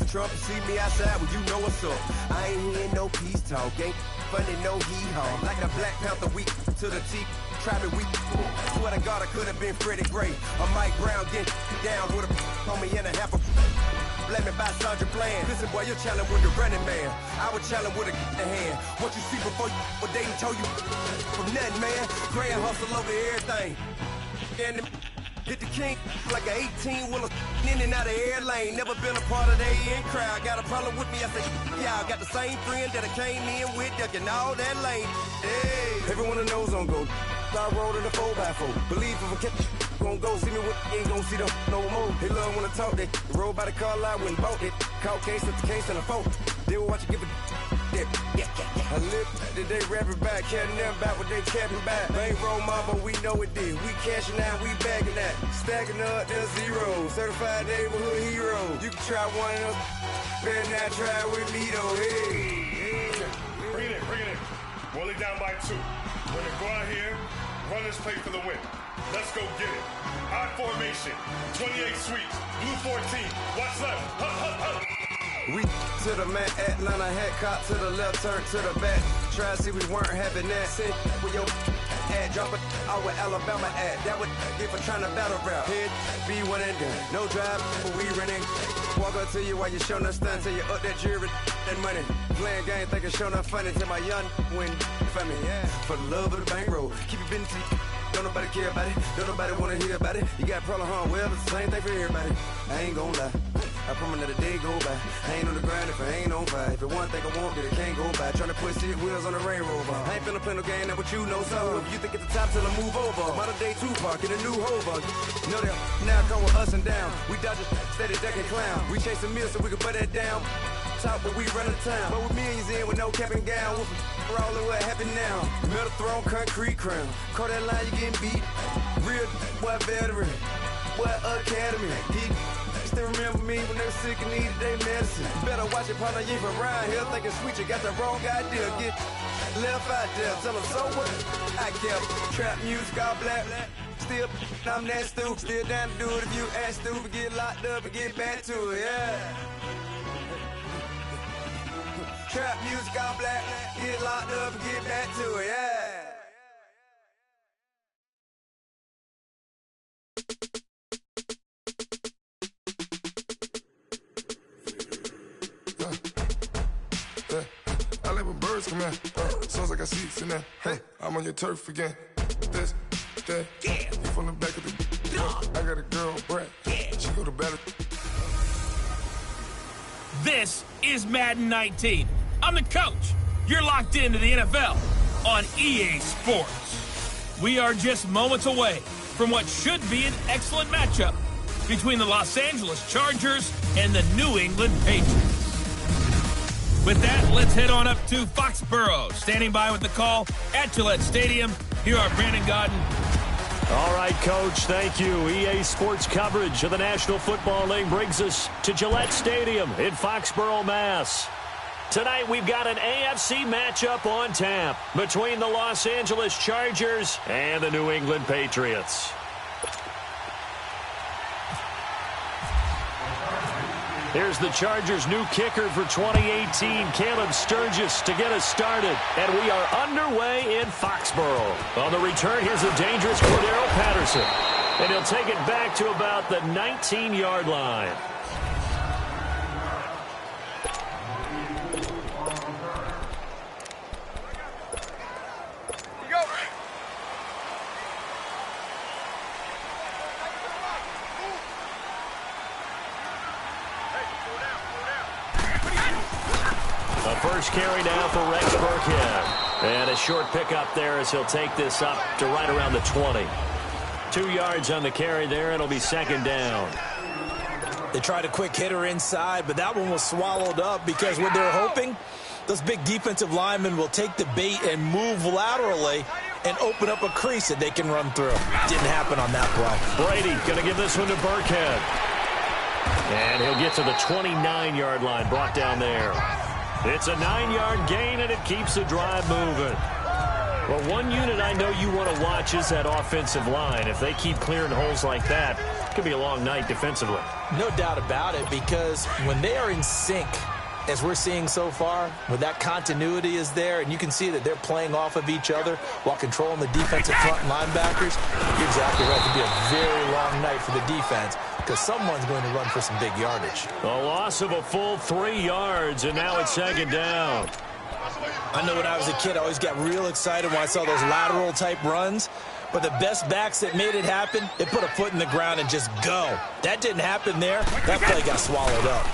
Trump, you see me outside, well, you know what's up. I ain't hearing no peace talk, ain't funny, no hee-haw. Like the Black Panther week to the T. Try me weak. Swear to God, I could have been Freddie Gray. Or Mike Brown getting down with a homie and a half a. Let me buy Sandra Bland. Listen, boy, you're challenging with the running man. I was challenging with a hand. What you see before you, what they told you from nothing, man. Grand hustle over everything. And hit the king like an 18-wheeler in and out of air lane. Never been a part of the in crowd. Got a problem with me, I say, yeah, I got the same friend that I came in with, ducking all that lane. Hey, everyone knows on go. I rolled in a 4x4. Believe if I kept gon' go see me with ain't gon' see them no more. They love when I talk, they roll by the car lot when bought it. Caught case at the case and a phone. They will watch you give a yeah. I live today rapping back, caring them back what they capping back. They ain't roll mama, we know it did. We cashing out, we bagging that. Stacking up, there's zero. Certified neighborhood hero. You can try one of them, better not try with me though. Hey. Bring it in. Roll it down by 2. We're gonna go out here, run this play for the win. Let's go get it. I formation, 28 sweeps, blue 14. Watch left. Hup. We to the man, Atlanta hat caught to the left, turn to the back. Try to see we weren't having that. Sit with your ad, drop it out with Alabama ad. That would get for trying to battle rap. Head, be one and done. No drive, but we running. Walk up to you while you showing us stun till you up that jury and money. Playing game, thinking showing up funny till my young win for me. Yeah. For the love of the bankroll, keep it busy. Don't nobody care about it. Don't nobody wanna hear about it. You got problem, huh? Well, it's the same thing for everybody. I ain't gon' lie. I promise that a day go by. I ain't on the grind if I ain't on fire. If it one thing I want, then it can't go by. Tryna put 6 wheels on the Range Rover. I ain't finna play no game, that what you know. So if you think it's the top till I move over. Modern day Tupac in a new Hova. Know that now come with us and down. We dodge it, steady ducking clown. We chasing meals so we can put that down. Top, but we run the town. But with millions in with no cap and gown. We're all in what happened now. Metal throne, concrete crown. Call that line, you getting beat. Real, what veteran. What academy. He still remember me when they were sick and needed their medicine. Better watch it, partner, you ain't from around here thinking sweet, you got the wrong idea. Get left out there, tell them so what? I kept trap music all black. Still, I'm that stupid. Still down to do it if you act stupid. Get locked up and get back to it, yeah. Trap music all black. Get locked up and get back to it, yeah. I like when birds come in. Sounds like I see seats in there. Hey, I'm on your turf again. This, that. Yeah. You from the back of the. I got a girl, Brad. Yeah. She go to battle. This is Madden 19. I'm the coach. You're locked into the NFL on EA Sports. We are just moments away from what should be an excellent matchup between the Los Angeles Chargers and the New England Patriots. With that, let's head on up to Foxborough. Standing by with the call at Gillette Stadium, here are Brandon Godden. All right, Coach, thank you. EA Sports coverage of the National Football League brings us to Gillette Stadium in Foxborough, Mass. Tonight, we've got an AFC matchup on tap between the Los Angeles Chargers and the New England Patriots. Here's the Chargers' new kicker for 2018, Caleb Sturgis, to get us started. And we are underway in Foxborough. On the return, here's a dangerous Cordero Patterson. And he'll take it back to about the 19-yard line. First carry now for Rex Burkhead. And a short pickup there as he'll take this up to right around the 20. 2 yards on the carry there. It'll be second down. They tried a quick hitter inside, but that one was swallowed up because what they're hoping, those big defensive linemen will take the bait and move laterally and open up a crease that they can run through. Didn't happen on that play. Brady going to give this one to Burkhead. And he'll get to the 29-yard line, brought down there. It's a 9-yard gain, and it keeps the drive moving. Well, one unit I know you want to watch is that offensive line. If they keep clearing holes like that, going to be a long night defensively. No doubt about it, because when they are in sync, as we're seeing so far, when that continuity is there, and you can see that they're playing off of each other while controlling the defensive front linebackers, you're exactly right. It could be a very long night for the defense because someone's going to run for some big yardage. A loss of a full 3 yards, and now it's second down. I know when I was a kid, I always got real excited when I saw those lateral-type runs. But the best backs that made it happen, they put a foot in the ground and just go. That didn't happen there. That play got swallowed up.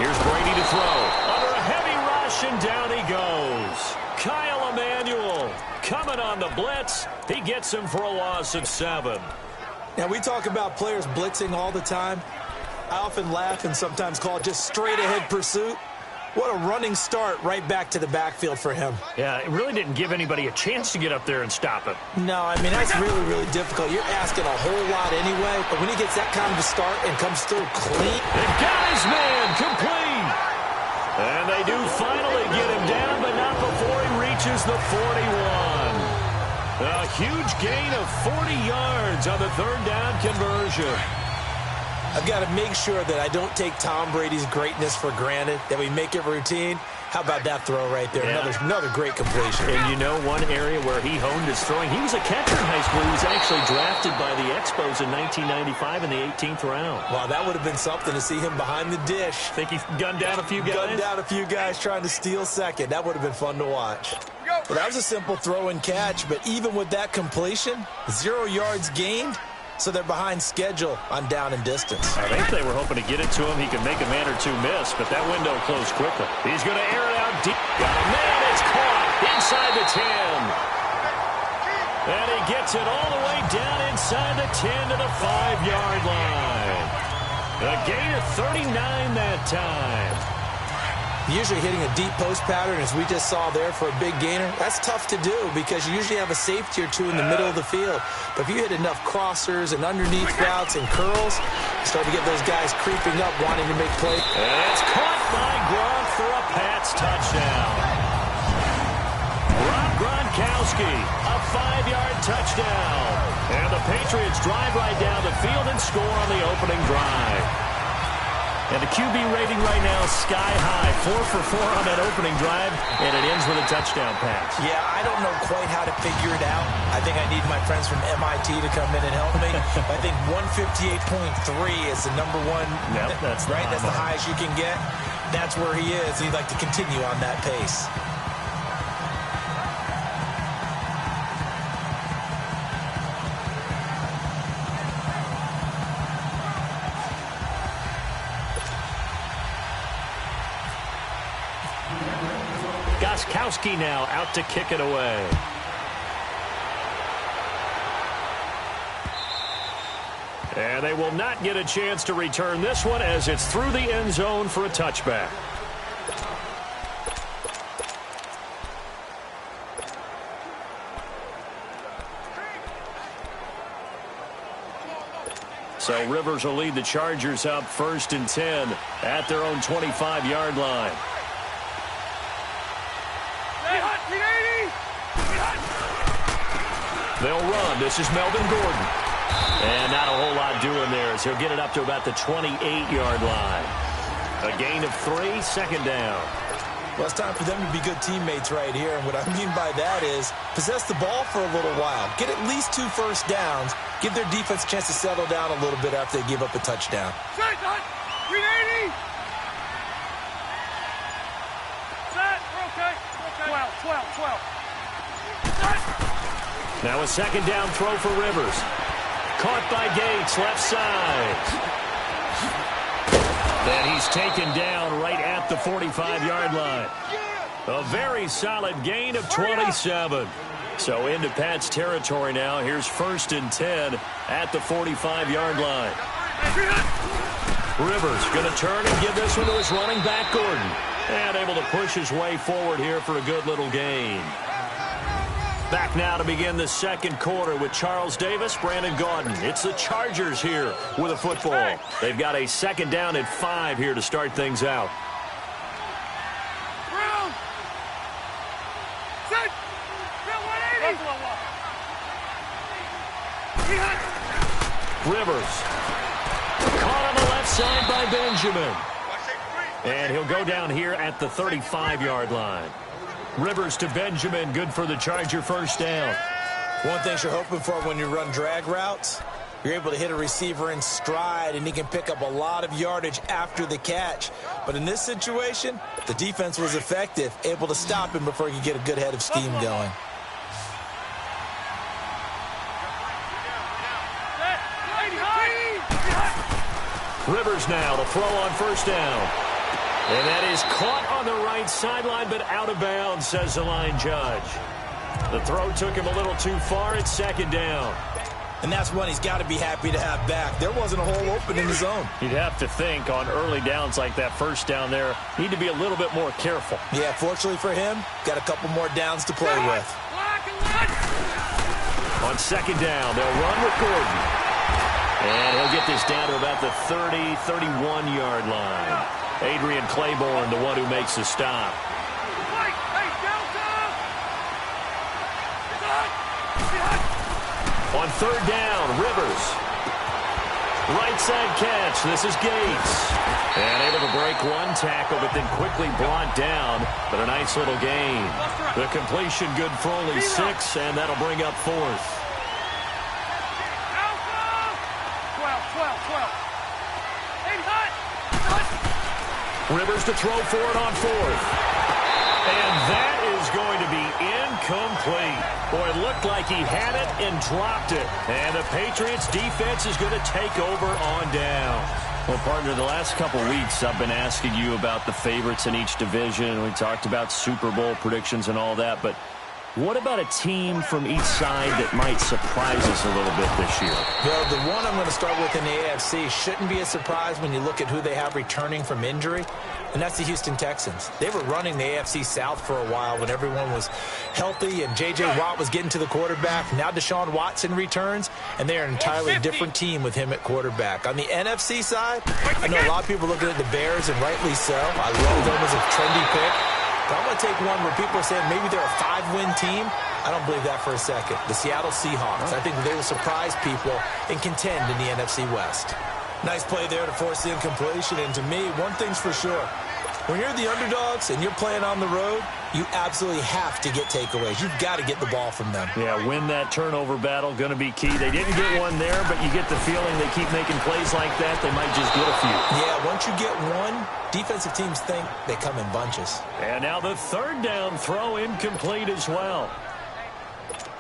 Here's Brady to throw. Under a heavy rush, and down he goes. Kyle Emanuel coming on the blitz. He gets him for a loss of 7. Now, we talk about players blitzing all the time. I often laugh and sometimes call it just straight-ahead pursuit. What a running start right back to the backfield for him. Yeah, it really didn't give anybody a chance to get up there and stop him. No, I mean, that's really, really difficult. You're asking a whole lot anyway, but when he gets that kind of a start and comes through clean. They got his man complete. And they do finally get him down, but not before he reaches the 41. A huge gain of 40 yards on the third down conversion. I've got to make sure that I don't take Tom Brady's greatness for granted, that we make it routine. How about that throw right there? Yeah. Another great completion. And you know one area where he honed his throwing? He was a catcher in high school. He was actually drafted by the Expos in 1995 in the 18th round. Wow, that would have been something to see him behind the dish. Think he gunned down a few guys? Gunned down a few guys trying to steal second. That would have been fun to watch. Well, that was a simple throw and catch, but even with that completion, 0 yards gained. So they're behind schedule on down and distance. I think they were hoping to get it to him. He could make a man or two miss, but that window closed quickly. He's going to air it out deep. Got a man. It's caught inside the 10. And he gets it all the way down inside the 10 to the 5-yard line. A gain of 39 that time. Usually hitting a deep post pattern, as we just saw there for a big gainer, that's tough to do because you usually have a safety or two in the middle of the field. But if you hit enough crossers and underneath routes and curls, you start to get those guys creeping up wanting to make plays. And it's caught by Gronk for a Pats touchdown. Rob Gronkowski, a 5-yard touchdown. And the Patriots drive right down the field and score on the opening drive. And the QB rating right now is sky high. 4 for 4 on that opening drive, and it ends with a touchdown pass. Yeah, I don't know quite how to figure it out. I think I need my friends from MIT to come in and help me. I think 158.3 is the number one. Yep, that's right. That's the highest you can get. That's where he is. He'd like to continue on that pace. Gostkowski now out to kick it away. And they will not get a chance to return this one as it's through the end zone for a touchback. So Rivers will lead the Chargers up 1st and 10 at their own 25-yard line. They'll run. This is Melvin Gordon. And not a whole lot doing there as he'll get it up to about the 28-yard line. A gain of 3, second down. Well, it's time for them to be good teammates right here. And what I mean by that is possess the ball for a little while. Get at least 2 first downs. Give their defense a chance to settle down a little bit after they give up a touchdown. 380! Set, we're okay. 12. Now a second down throw for Rivers. Caught by Gates, left side. Then he's taken down right at the 45-yard line. A very solid gain of 27. So into Pat's territory now. Here's 1st and 10 at the 45-yard line. Rivers going to turn and give this one to his running back, Gordon. And able to push his way forward here for a good little gain. Back now to begin the second quarter with Charles Davis, Brandon Gaudin. It's the Chargers here with a football. They've got a second down at 5 here to start things out. Rivers. Caught on the left side by Benjamin. And he'll go down here at the 35-yard line. Rivers to Benjamin, good for the Charger first down. One thing you're hoping for when you run drag routes, you're able to hit a receiver in stride, and he can pick up a lot of yardage after the catch. But in this situation, the defense was effective, able to stop him before he could get a good head of steam going. Rivers now to throw on first down. And that is caught on the right sideline, but out of bounds, says the line judge. The throw took him a little too far. It's second down. And that's one he's got to be happy to have back. There wasn't a hole open in the zone. You'd have to think on early downs like that first down there, need to be a little bit more careful. Yeah, fortunately for him, got a couple more downs to play with. On second down, they'll run with Gordon. And he'll get this down to about the 30, 31-yard line. Adrian Claiborne, the one who makes the stop. On third down, Rivers. Right side catch. This is Gates. And able to break one tackle, but then quickly brought down. But a nice little gain. The completion good for only 6, and that'll bring up fourth. 12. Rivers to throw for it on fourth. And that is going to be incomplete. Boy, it looked like he had it and dropped it. And the Patriots defense is going to take over on down. Well, partner, the last couple weeks I've been asking you about the favorites in each division. We talked about Super Bowl predictions and all that, but what about a team from each side that might surprise us a little bit this year? Well, the one I'm going to start with in the AFC shouldn't be a surprise when you look at who they have returning from injury, and that's the Houston Texans. They were running the AFC South for a while when everyone was healthy and J.J. Watt was getting to the quarterback. Now Deshaun Watson returns, and they're an entirely different team with him at quarterback. On the NFC side, I know a lot of people are looking at the Bears, and rightly so. I love them as a trendy pick. But I'm going to take one where people are saying maybe they're a 5-win team. I don't believe that for a second. The Seattle Seahawks. I think that they will surprise people and contend in the NFC West. Nice play there to force the incompletion. And to me, one thing's for sure. When you're the underdogs and you're playing on the road, you absolutely have to get takeaways. You've got to get the ball from them. Yeah, win that turnover battle, going to be key. They didn't get one there, but you get the feeling they keep making plays like that, they might just get a few. Yeah, once you get one, defensive teams think they come in bunches. And now the third down throw incomplete as well.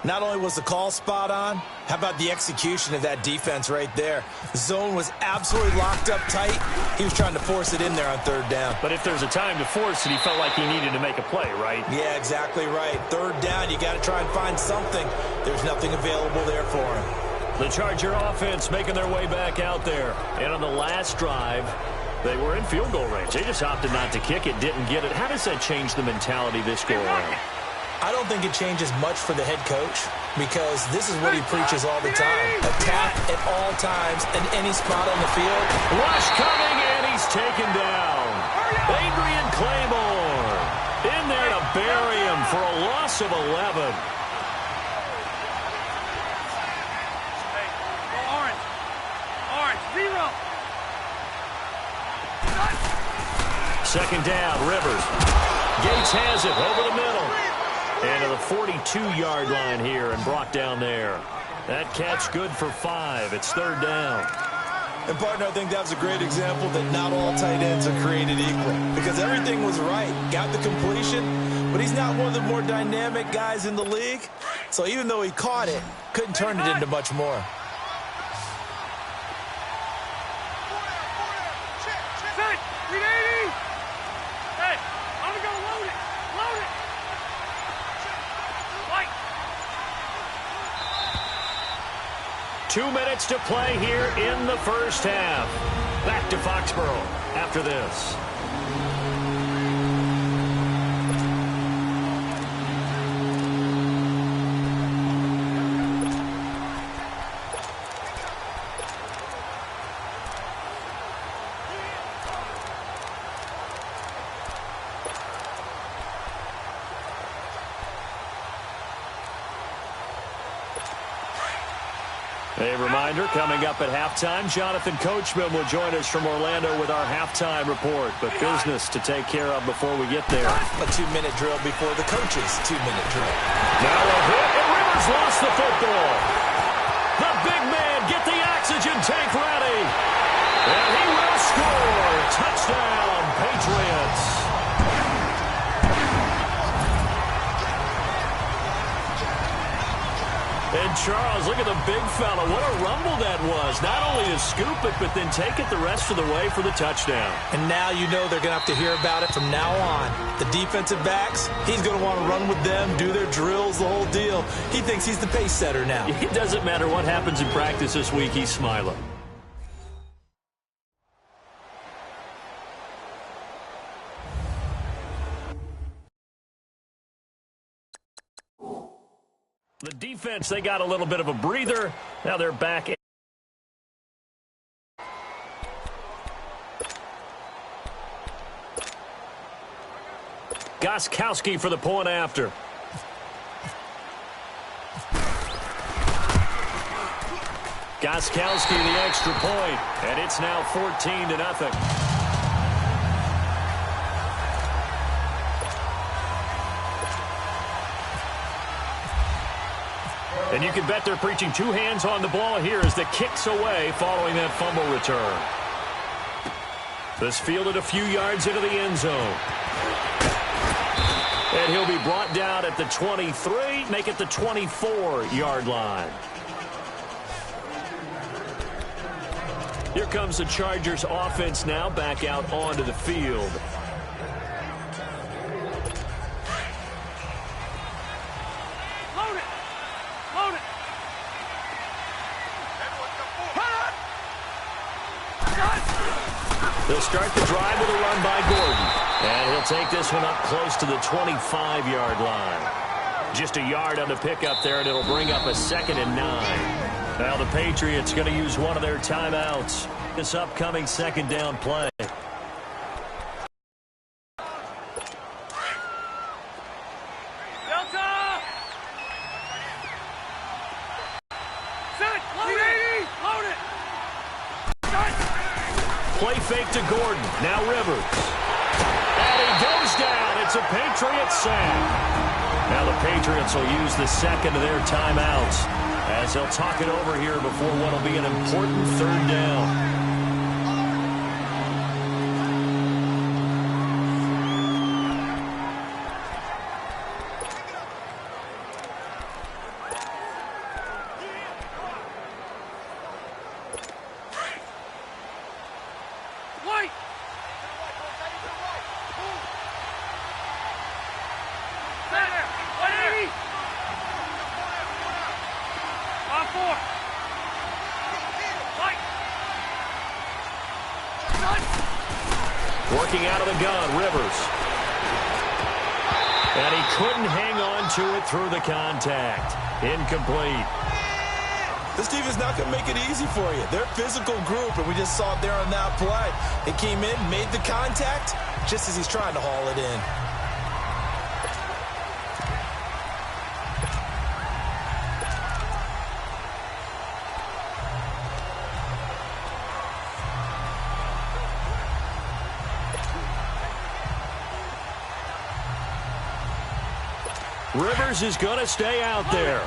Not only was the call spot on, how about the execution of that defense right there? The zone was absolutely locked up tight. He was trying to force it in there on third down. But if there's a time to force it, he felt like he needed to make a play, right? Yeah, exactly right. Third down, you got to try and find something. There's nothing available there for him. The Charger offense making their way back out there. And on the last drive, they were in field goal range. They just opted not to kick it, didn't get it. How does that change the mentality this go around? I don't think it changes much for the head coach because this is what he preaches all the time. Attack at all times in any spot on the field. Rush coming, and he's taken down. Adrian Claiborne in there to bury him for a loss of 11. Second down, Rivers. Gates has it over the middle. And to the 42-yard line here and brought down there. That catch good for 5. It's third down. And, partner, I think that was a great example that not all tight ends are created equal because everything was right. Got the completion, but he's not one of the more dynamic guys in the league. So even though he caught it, couldn't turn it into much more. Hey, I'm going to go load it. Load it. 2 minutes to play here in the first half. Back to Foxborough after this. A reminder, coming up at halftime, Jonathan Coachman will join us from Orlando with our halftime report. But business to take care of before we get there. A 2-minute drill before the coach's 2-minute drill. Now a hit, and Rivers lost the football. The big man, get the oxygen tank ready. And he will score. Touchdown, Patriots. And Charles, look at the big fella. What a rumble that was. Not only to scoop it, but then take it the rest of the way for the touchdown. And now you know they're going to have to hear about it from now on. The defensive backs, he's going to want to run with them, do their drills, the whole deal. He thinks he's the pace setter now. It doesn't matter what happens in practice this week, he's smiling. The defense, they got a little bit of a breather. Now they're back. Gostkowski for the point after. Gostkowski the extra point, and it's now 14-0. And you can bet they're preaching two hands on the ball here as the kick's away following that fumble return. This fielded a few yards into the end zone. And he'll be brought down at the 23, make it the 24-yard line. Here comes the Chargers offense now back out onto the field. They'll start the drive with a run by Gordon. And he'll take this one up close to the 25-yard line. Just a yard on the pickup there, and it'll bring up a 2nd and 9. Now the Patriots going to use one of their timeouts. This upcoming 2nd down play. Play fake to Gordon. Now Rivers. And he goes down. It's a Patriots sack. Now the Patriots will use the 2nd of their timeouts as they'll talk it over here before what will be an important 3rd down. Working out of the gun, Rivers. And he couldn't hang on to it through the contact. Incomplete. This defense not going to make it easy for you. They're a physical group, and we just saw it there on that play. They came in, made the contact, just as he's trying to haul it in. Rivers is going to stay out there.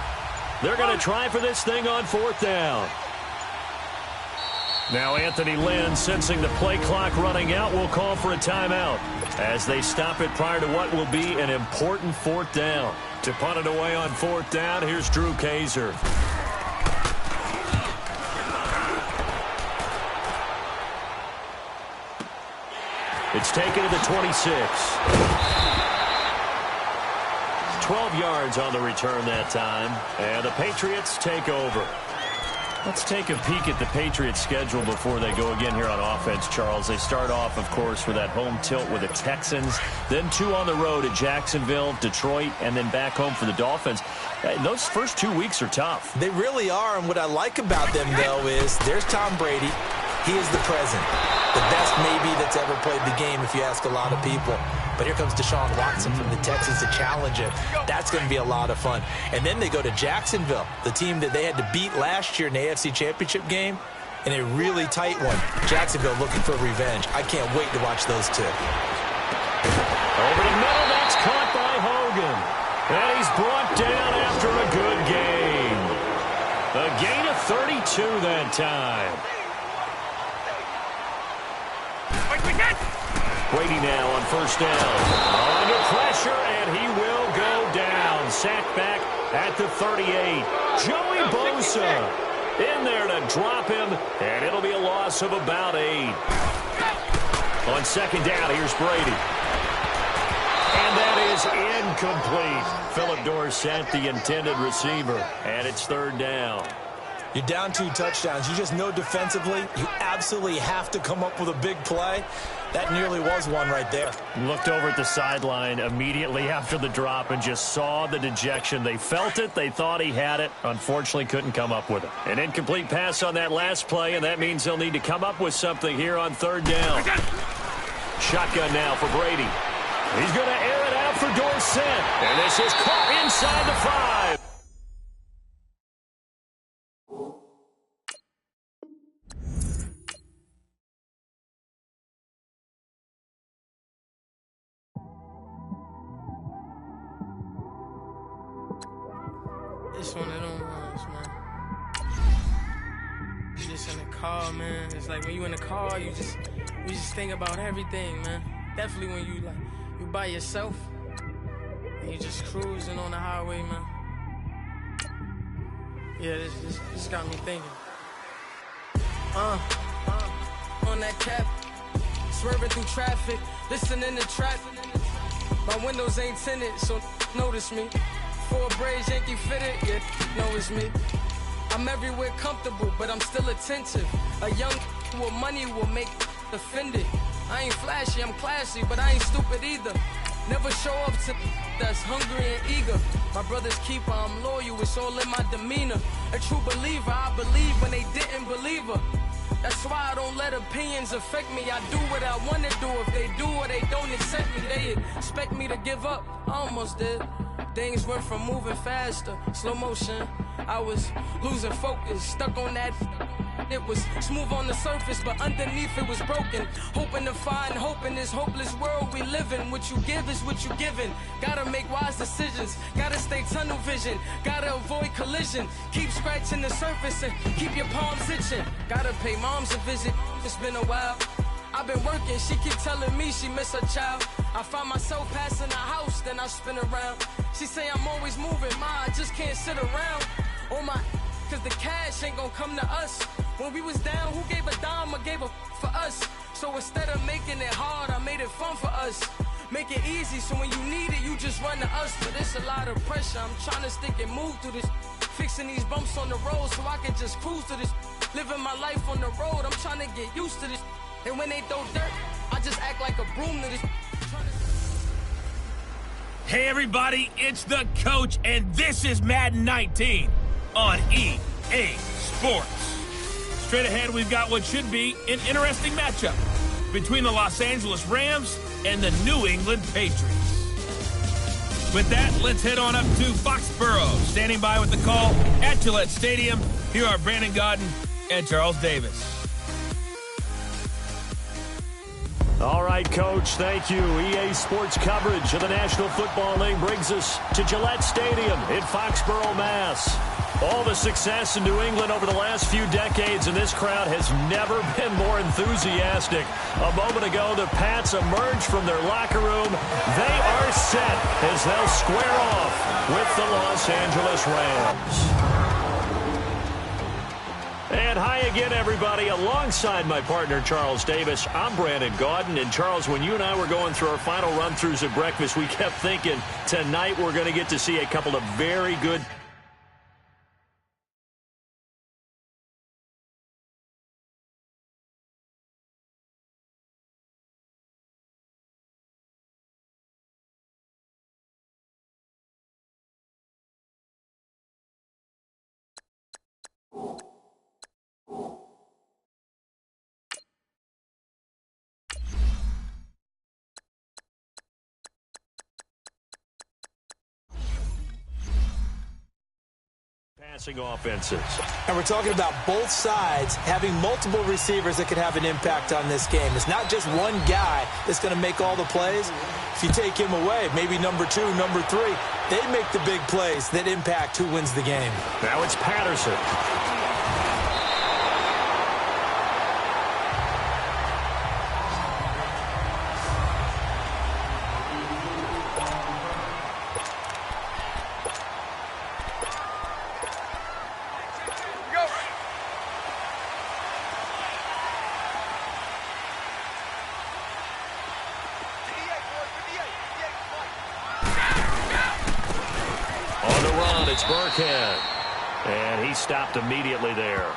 They're going to try for this thing on 4th down. Now Anthony Lynn, sensing the play clock running out, will call for a timeout as they stop it prior to what will be an important 4th down. To punt it away on 4th down, here's Drew Kaiser. It's taken to the 26. 12 yards on the return that time, and the Patriots take over. Let's take a peek at the Patriots' schedule before they go again here on offense, Charles. They start off, of course, with that home tilt with the Texans, then 2 on the road at Jacksonville, Detroit, and then back home for the Dolphins. Those first 2 weeks are tough. They really are, and what I like about them, though, is there's Tom Brady. He is the present. The best maybe that's ever played the game if you ask a lot of people. But here comes Deshaun Watson from the Texans to challenge him. That's going to be a lot of fun. And then they go to Jacksonville, the team that they had to beat last year in the AFC Championship game, in a really tight one. Jacksonville looking for revenge. I can't wait to watch those two. Over the middle, that's caught by Hogan. And he's brought down after a good gain. A gain of 32 that time. Brady now on first down. Under pressure, and he will go down. Sacked back at the 38. Joey Bosa in there to drop him, and it'll be a loss of about 8. On second down, here's Brady. And that is incomplete. Philip Dorsett, the intended receiver, and it's third down. You're down 2 touchdowns. You just know defensively you absolutely have to come up with a big play. That nearly was one right there. Looked over at the sideline immediately after the drop and just saw the dejection. They felt it. They thought he had it. Unfortunately, couldn't come up with it. An incomplete pass on that last play, and that means they'll need to come up with something here on third down. Shotgun now for Brady. He's going to air it out for Dorsett. And this is caught inside the 5. It's one of them ones, man. You just in the car, man. It's like when you in the car, you just think about everything, man. Definitely when you by yourself and you just cruising on the highway, man. Yeah, this got me thinking. On that cap, swerving through traffic, listening to trap. My windows ain't tinted, so notice me. Four braids, Yankee fitted, yeah, know it's me. I'm everywhere comfortable, but I'm still attentive. A young with money will make offended. I ain't flashy, I'm classy, but I ain't stupid either. Never show up to that's hungry and eager. My brother's keeper, I'm loyal, it's all in my demeanor. A true believer, I believe when they didn't believe her. That's why I don't let opinions affect me. I do what I want to do. If they do or they don't accept me, they expect me to give up. I almost did. Things went from moving faster, slow motion. I was losing focus, stuck on that. It was smooth on the surface, but underneath it was broken. Hoping to find hope in this hopeless world we live in. What you give is what you given. Gotta make wise decisions. Gotta stay tunnel vision. Gotta avoid collision. Keep scratching the surface and keep your palms itching. Gotta pay moms a visit. It's been a while. I've been working, she keep telling me she miss her child. I find myself passing the house, then I spin around. She say I'm always moving, I just can't sit around. Oh my, cause the cash ain't gonna come to us. When we was down, who gave a dime or gave a for us? So instead of making it hard, I made it fun for us. Make it easy, so when you need it, you just run to us. But it's a lot of pressure, I'm trying to stick and move through this. Fixing these bumps on the road so I can just cruise to this. Living my life on the road, I'm trying to get used to this. And when they throw dirt, I just act like a broom to this. Hey everybody, it's the Coach, and this is Madden 19 on EA Sports. Straight ahead, we've got what should be an interesting matchup between the Los Angeles Rams and the New England Patriots. With that, let's head on up to Foxborough. Standing by with the call at Gillette Stadium, here are Brandon Gaudin and Charles Davis. All right, Coach, thank you. EA Sports coverage of the National Football League brings us to Gillette Stadium in Foxborough, Mass. All the success in New England over the last few decades, and this crowd has never been more enthusiastic. A moment ago, the Pats emerged from their locker room. They are set as they'll square off with the Los Angeles Rams. And hi again, everybody. Alongside my partner, Charles Davis, I'm Brandon Gaudin. And, Charles, when you and I were going through our final run-throughs at breakfast, we kept thinking tonight we're going to get to see a couple of very good passing offenses. And we're talking about both sides having multiple receivers that could have an impact on this game. It's not just one guy that's going to make all the plays. If you take him away, maybe number 2, number 3, they make the big plays that impact who wins the game. Now it's Patterson. It's Burkhead, and he stopped immediately there.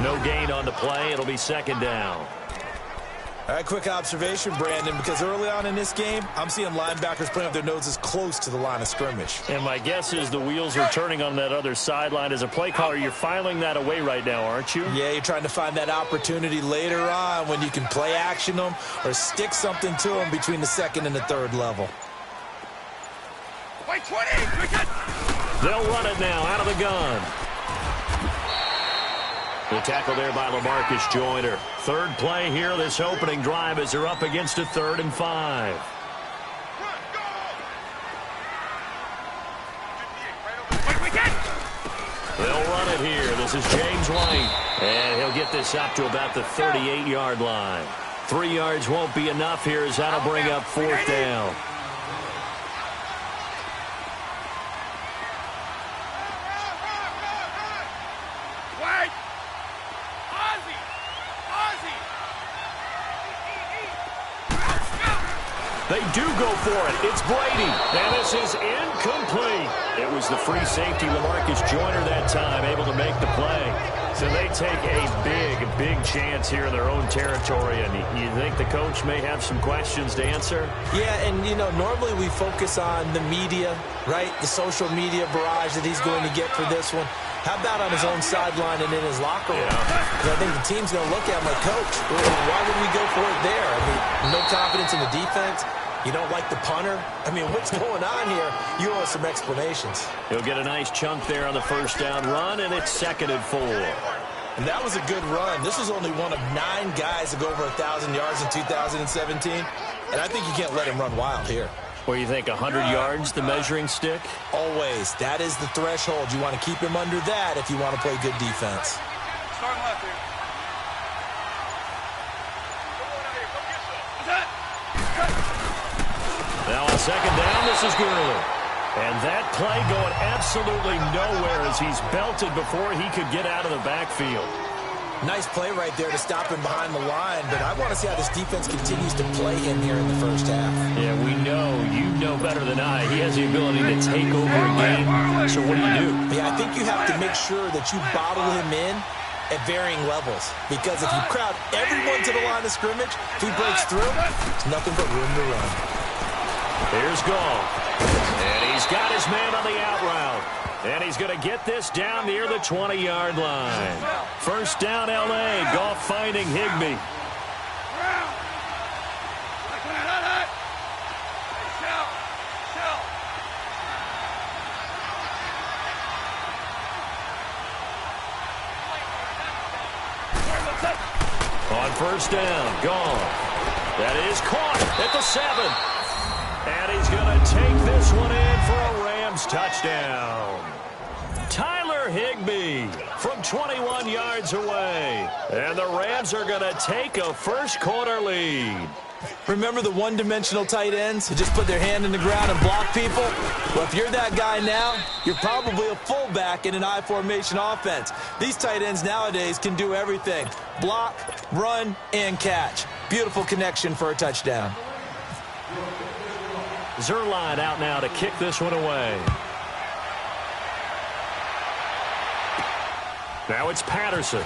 No gain on the play. It'll be second down. All right, quick observation, Brandon, because early on in this game, I'm seeing linebackers putting up their noses close to the line of scrimmage. And my guess is the wheels are turning on that other sideline. As a play caller, you're filing that away right now, aren't you? Yeah, you're trying to find that opportunity later on when you can play action them or stick something to them between the second and the third level. Wait, 20! Wicket! They'll run it now out of the gun. The tackle there by LaMarcus Joyner. Third play here this opening drive as they're up against a 3rd and 5. They'll run it here. This is James White. And he'll get this up to about the 38-yard line. 3 yards won't be enough here as that'll bring up 4th down. They do go for it. It's Brady. And this is incomplete. It was the free safety, LaMarcus Joyner, that time, able to make the play. So they take a big chance here in their own territory. And you think the coach may have some questions to answer? Yeah, and, you know, normally we focus on the media, right? The social media barrage that he's going to get for this one. How about on his own sideline and in his locker room? Because I think the team's going to look at him like, Coach, why would we go for it there? I mean, no confidence in the defense. You don't like the punter? I mean, what's going on here? You owe us some explanations. He'll get a nice chunk there on the first down run, and it's 2nd and 4. And that was a good run. This was only one of 9 guys to go over 1,000 yards in 2017. And I think you can't let him run wild here. What do you think, 100 yards, the measuring stick? Always. That is the threshold. You want to keep him under that if you want to play good defense. Starting left here. Now on second down, this is Gurley. And that play going absolutely nowhere as he's belted before he could get out of the backfield. Nice play right there to stop him behind the line, but I want to see how this defense continues to play him here in the first half. Yeah, we know. You know better than I. He has the ability to take over a game. So what do? Yeah, I think you have to make sure that you bottle him in at varying levels. Because if you crowd everyone to the line of scrimmage, if he breaks through, it's nothing but room to run. Here's Goff. And he's got his man on the out route. And he's going to get this down near the 20-yard line. First down, L.A. Goff finding Higbee. On first down, Goff. That is caught at the 7. And he's going to take this one in for a Rams touchdown. Tyler Higbee from 21 yards away. And the Rams are going to take a first-quarter lead. Remember the one-dimensional tight ends who just put their hand in the ground and block people? Well, if you're that guy now, you're probably a fullback in an I-formation offense. These tight ends nowadays can do everything. Block, run, and catch. Beautiful connection for a touchdown. Zerline out now to kick this one away. Now it's Patterson.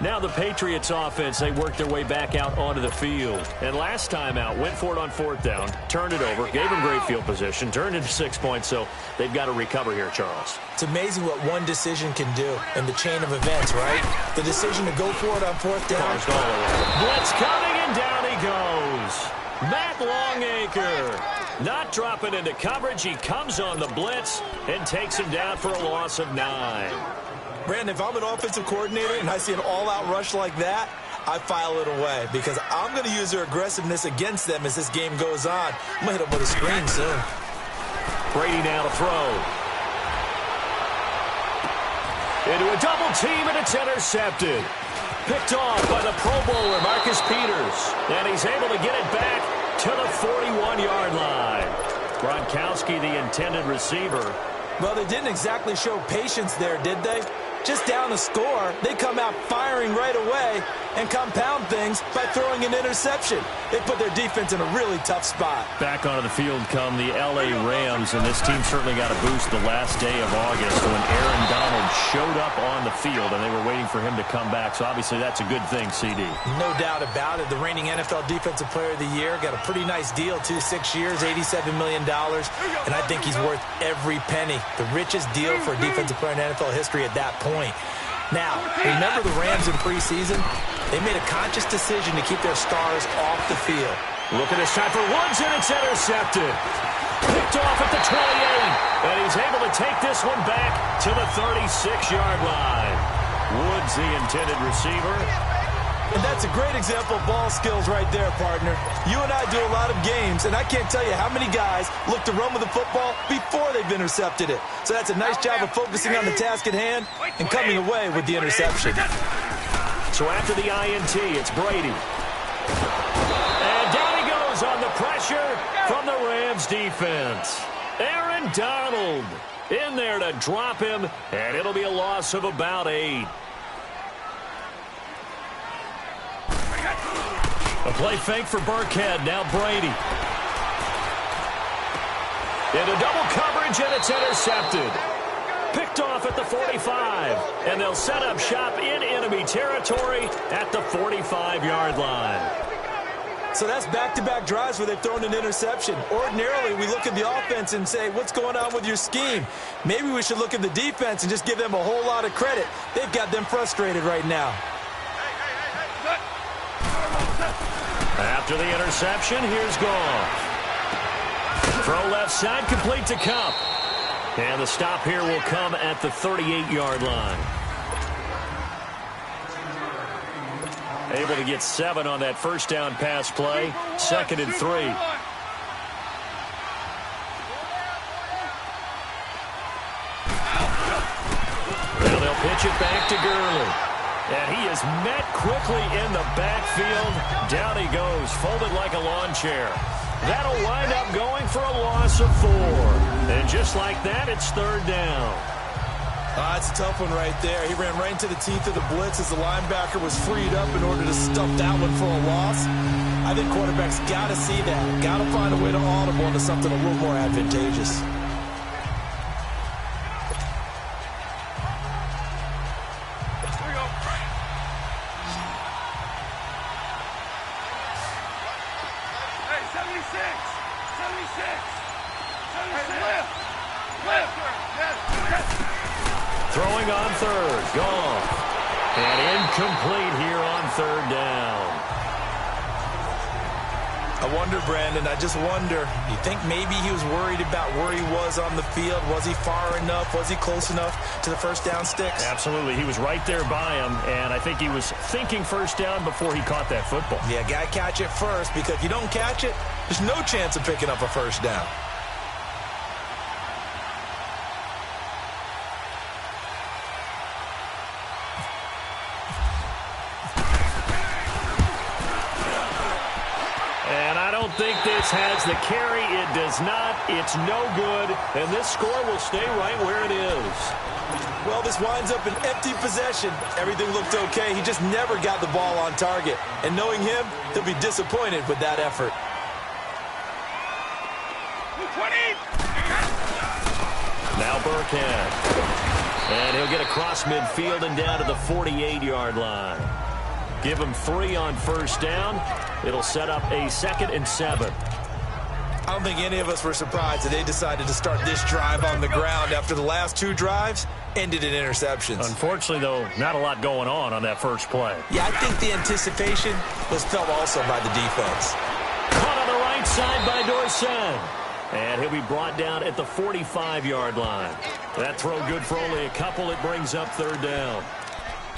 Now the Patriots offense, they worked their way back out onto the field. And last time out, went for it on 4th down, turned it over, gave them great field position, turned into 6 points, so they've got to recover here, Charles. It's amazing what one decision can do in the chain of events, right? The decision to go for it on 4th down. Blitz coming, and down he goes. Matt Longacre not dropping into coverage. He comes on the blitz and takes him down for a loss of 9. Brandon, if I'm an offensive coordinator and I see an all-out rush like that, I file it away because I'm going to use their aggressiveness against them as this game goes on. I'm going to hit them with a screen soon. Brady now to throw. Into a double team, and it's intercepted. Picked off by the Pro Bowler, Marcus Peters. And he's able to get it back to the 41-yard line. Gronkowski, the intended receiver. Well, they didn't exactly show patience there, did they? Just down the score, they come out firing right away and compound things by throwing an interception. They put their defense in a really tough spot. Back onto the field come the L.A. Rams, and this team certainly got a boost the last day of August when Aaron Donald showed up on the field, and they were waiting for him to come back. So obviously that's a good thing, CD. No doubt about it. The reigning NFL Defensive Player of the Year got a pretty nice deal, too. 6 years, $87 million, and I think he's worth every penny. The richest deal for a defensive player in NFL history at that point. Now, remember the Rams in preseason? They made a conscious decision to keep their stars off the field. Look at this time for Woods, and it's intercepted. Picked off at the 28, and he's able to take this one back to the 36-yard line. Woods, the intended receiver. And that's a great example of ball skills right there, partner. You and I do a lot of games, and I can't tell you how many guys look to run with the football before they've intercepted it. So that's a nice job of focusing on the task at hand and coming away with the interception. So after the INT, it's Brady. And down he goes on the pressure from the Rams defense. Aaron Donald in there to drop him, and it'll be a loss of about 8. A play fake for Burkhead. Now Brady. Into double coverage, and it's intercepted. Picked off at the 45. And they'll set up shop in enemy territory at the 45-yard line. So that's back-to-back drives where they've thrown an interception. Ordinarily, we look at the offense and say, what's going on with your scheme? Maybe we should look at the defense and just give them a whole lot of credit. They've got them frustrated right now. After the interception, here's Goff. Throw left side, complete to Kupp. And the stop here will come at the 38-yard line. Able to get 7 on that first down pass play. 2nd and 3. Well, they'll pitch it back to Gurley. And he is met quickly in the backfield. Down he goes, folded like a lawn chair. That'll wind up going for a loss of 4. And just like that, it's 3rd down. It's a tough one right there. He ran right into the teeth of the blitz as the linebacker was freed up in order to stuff that one for a loss. I think quarterbacks got to see that. Got to find a way to audible into something a little more advantageous. Throwing on 3rd, Goff. And incomplete here on 3rd down. I wonder, Brandon, I just wonder, you think maybe he was worried about where he was on the field? Was he far enough? Was he close enough to the first down sticks? Absolutely. He was right there by him, and I think he was thinking first down before he caught that football. Yeah, got to catch it first, because if you don't catch it, there's no chance of picking up a first down. Think this has the carry. It does not. It's no good. And this score will stay right where it is. Well, this winds up an empty possession. Everything looked okay. He just never got the ball on target. And knowing him, he'll be disappointed with that effort. 20. Now Burkhead. And he'll get across midfield and down to the 48-yard line. Give him 3 on first down. It'll set up a 2nd and 7. I don't think any of us were surprised that they decided to start this drive on the ground after the last 2 drives ended in interceptions. Unfortunately, though, not a lot going on that first play. Yeah, I think the anticipation was felt also by the defense. Caught on the right side by Dorsett. And he'll be brought down at the 45-yard line. That throw good for only a couple. It brings up 3rd down.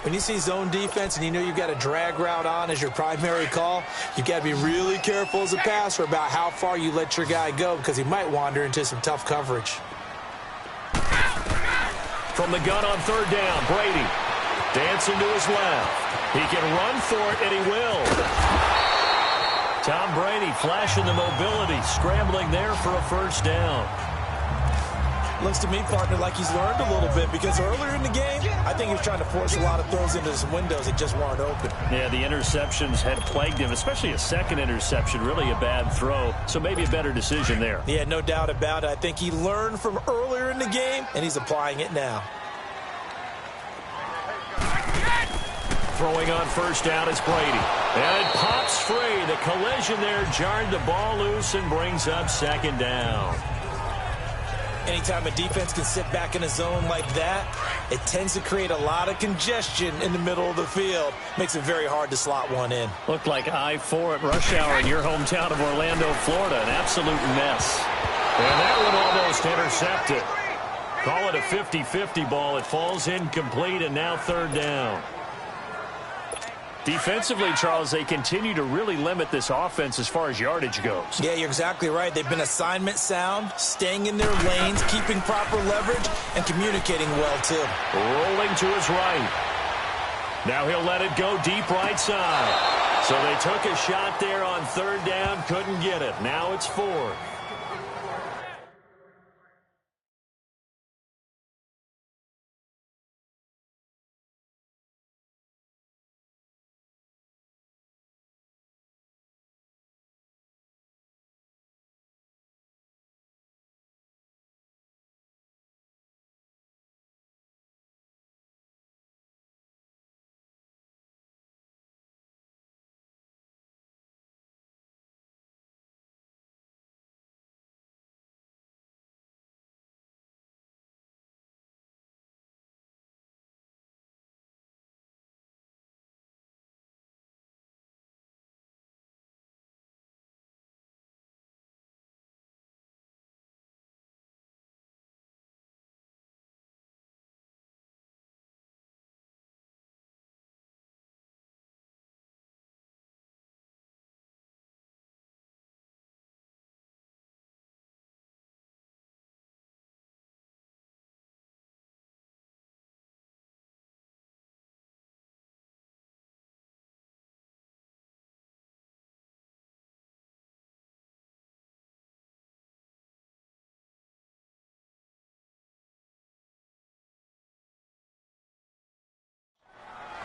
When you see zone defense and you know you've got a drag route on as your primary call, you've got to be really careful as a passer about how far you let your guy go because he might wander into some tough coverage. From the gun on 3rd down, Brady dancing to his left. He can run for it, and he will. Tom Brady flashing the mobility, scrambling there for a 1st down. Looks to me, partner, like he's learned a little bit because earlier in the game, I think he was trying to force a lot of throws into some windows that just weren't open. Yeah, the interceptions had plagued him, especially a 2nd interception, really a bad throw, so maybe a better decision there. Yeah, no doubt about it. I think he learned from earlier in the game, and he's applying it now. Throwing on 1st down is Brady. And it pops free. The collision there jarred the ball loose and brings up 2nd down. Anytime a defense can sit back in a zone like that, it tends to create a lot of congestion in the middle of the field. Makes it very hard to slot one in. Looked like I-4 at rush hour in your hometown of Orlando, Florida. An absolute mess. And that one almost intercepted. Call it a 50-50 ball. It falls incomplete, and now 3rd down. Defensively, Charles, they continue to really limit this offense as far as yardage goes. Yeah, you're exactly right. They've been assignment sound, staying in their lanes, keeping proper leverage, and communicating well, too. Rolling to his right. Now he'll let it go deep right side. So they took a shot there on 3rd down, couldn't get it. Now it's 4th.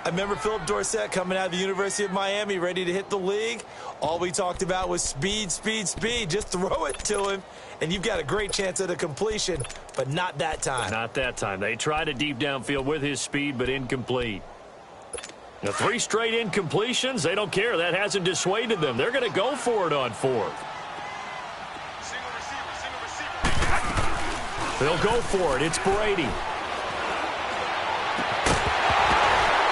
I remember Philip Dorsett coming out of the University of Miami ready to hit the league. All we talked about was speed, speed, speed. Just throw it to him, and you've got a great chance at a completion, but not that time. Not that time. They tried a deep downfield with his speed, but incomplete. Now, 3 straight incompletions, they don't care. That hasn't dissuaded them. They're going to go for it on 4th. They'll go for it. It's Brady.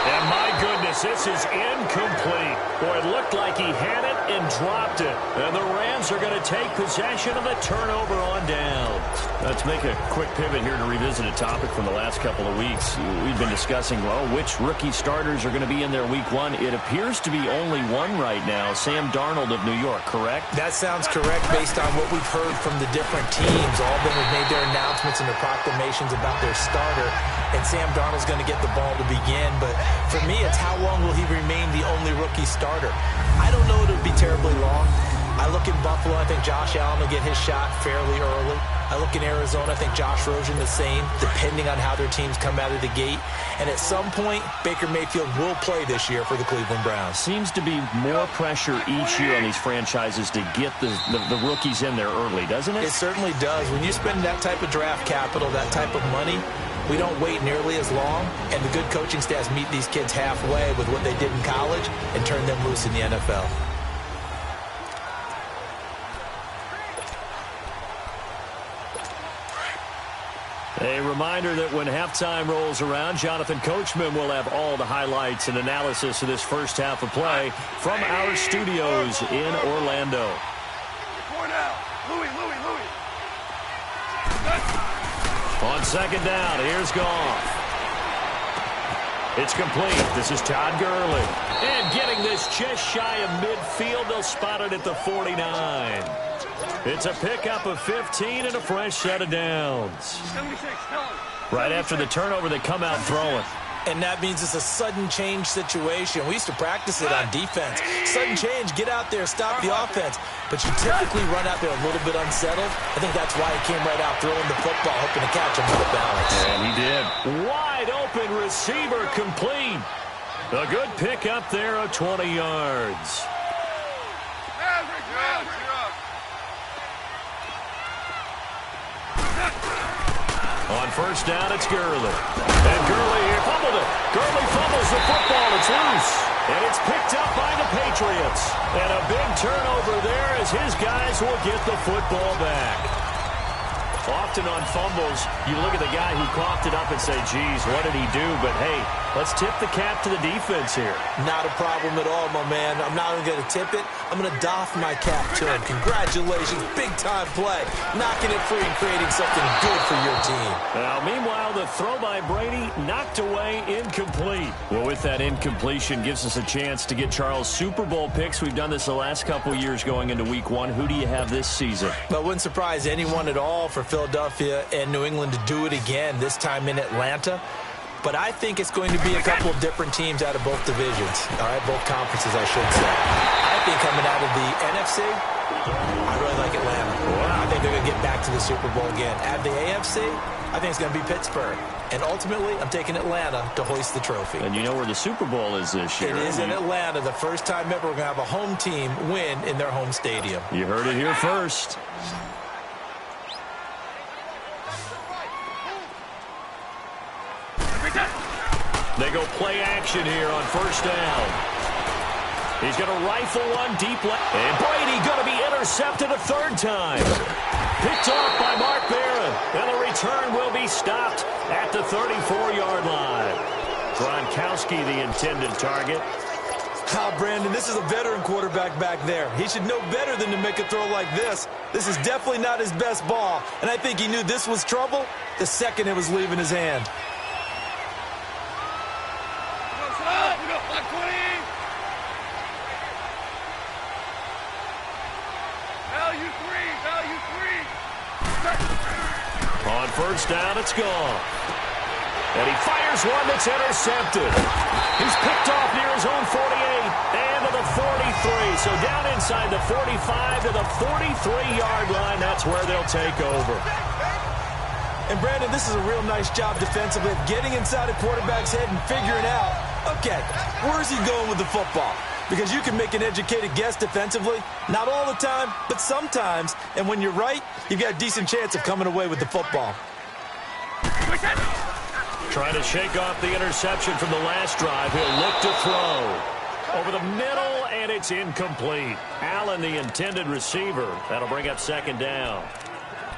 And my goodness, this is incomplete. Boy, it looked like he had it and dropped it. And the Rams are going to take possession of the turnover on down. Let's make a quick pivot here to revisit a topic from the last couple of weeks. We've been discussing, well, which rookie starters are going to be in there week 1. It appears to be only one right now, Sam Darnold of New York, correct? That sounds correct based on what we've heard from the different teams. All of them have made their announcements and their proclamations about their starter. And Sam Darnold's going to get the ball to begin. But for me, it's how long will he remain the only rookie starter? I don't know if it'll be terribly long. I look in Buffalo, I think Josh Allen will get his shot fairly early. I look in Arizona, I think Josh Rosen the same, depending on how their teams come out of the gate. And at some point, Baker Mayfield will play this year for the Cleveland Browns. Seems to be more pressure each year on these franchises to get the rookies in there early, doesn't it? It certainly does. When you spend that type of draft capital, that type of money, we don't wait nearly as long, and the good coaching staffs meet these kids halfway with what they did in college and turn them loose in the NFL. A reminder that when halftime rolls around, Jonathan Coachman will have all the highlights and analysis of this first half of play from our studios in Orlando. On second down, here's Goff. It's complete. This is Todd Gurley. And getting this just shy of midfield, they'll spot it at the 49. It's a pickup of 15 and a fresh set of downs. Right after the turnover, they come out throwing. And that means it's a sudden change situation. We used to practice it on defense. Sudden change, get out there, stop the offense. But you typically run out there a little bit unsettled. I think that's why he came right out throwing the football, hoping to catch him with a balance. And he did. Wide open receiver complete. A good pickup there of 20 yards. On first down, it's Gurley. And Gurley here fumbled it. Gurley fumbles the football. It's loose. And it's picked up by the Patriots. And a big turnover there as his guys will get the football back. Often on fumbles, you look at the guy who coughed it up and say, geez, what did he do? But, hey, let's tip the cap to the defense here. Not a problem at all, my man. I'm not even going to tip it. I'm going to doff my cap to him. Congratulations. Big-time play. Knocking it free and creating something good for your team. Now, meanwhile, the throw by Brady knocked away, incomplete. Well, with that incompletion, gives us a chance to get Charles Super Bowl picks. We've done this the last couple years going into week one. Who do you have this season? Well, wouldn't surprise anyone at all for Philadelphia and New England to do it again, this time in Atlanta. But I think it's going to be a couple of different teams out of both divisions. All right, both conferences, I should say. I think coming out of the NFC, I really like Atlanta. I think they're going to get back to the Super Bowl again. Out of the AFC, I think it's going to be Pittsburgh. And ultimately, I'm taking Atlanta to hoist the trophy. And you know where the Super Bowl is this year. It is in Atlanta. The first time ever we're going to have a home team win in their home stadium. You heard it here first. They go play action here on first down. He's going to rifle one deep left. And Brady going to be intercepted a third time. Picked off by Mark Barron. And the return will be stopped at the 34-yard line. Gronkowski, the intended target. Brandon, this is a veteran quarterback back there. He should know better than to make a throw like this. This is definitely not his best ball. And I think he knew this was trouble the second it was leaving his hand. On first down, it's gone. And he fires one that's intercepted. He's picked off near his own 48 and to the 43. So down inside the 45 to the 43-yard line. That's where they'll take over. And, Brandon, this is a real nice job defensively of getting inside a quarterback's head and figuring out, okay, where's he going with the football? Because you can make an educated guess defensively. Not all the time, but sometimes. And when you're right, you've got a decent chance of coming away with the football. Trying to shake off the interception from the last drive. He'll look to throw. Over the middle, and it's incomplete. Allen, the intended receiver. That'll bring up second down.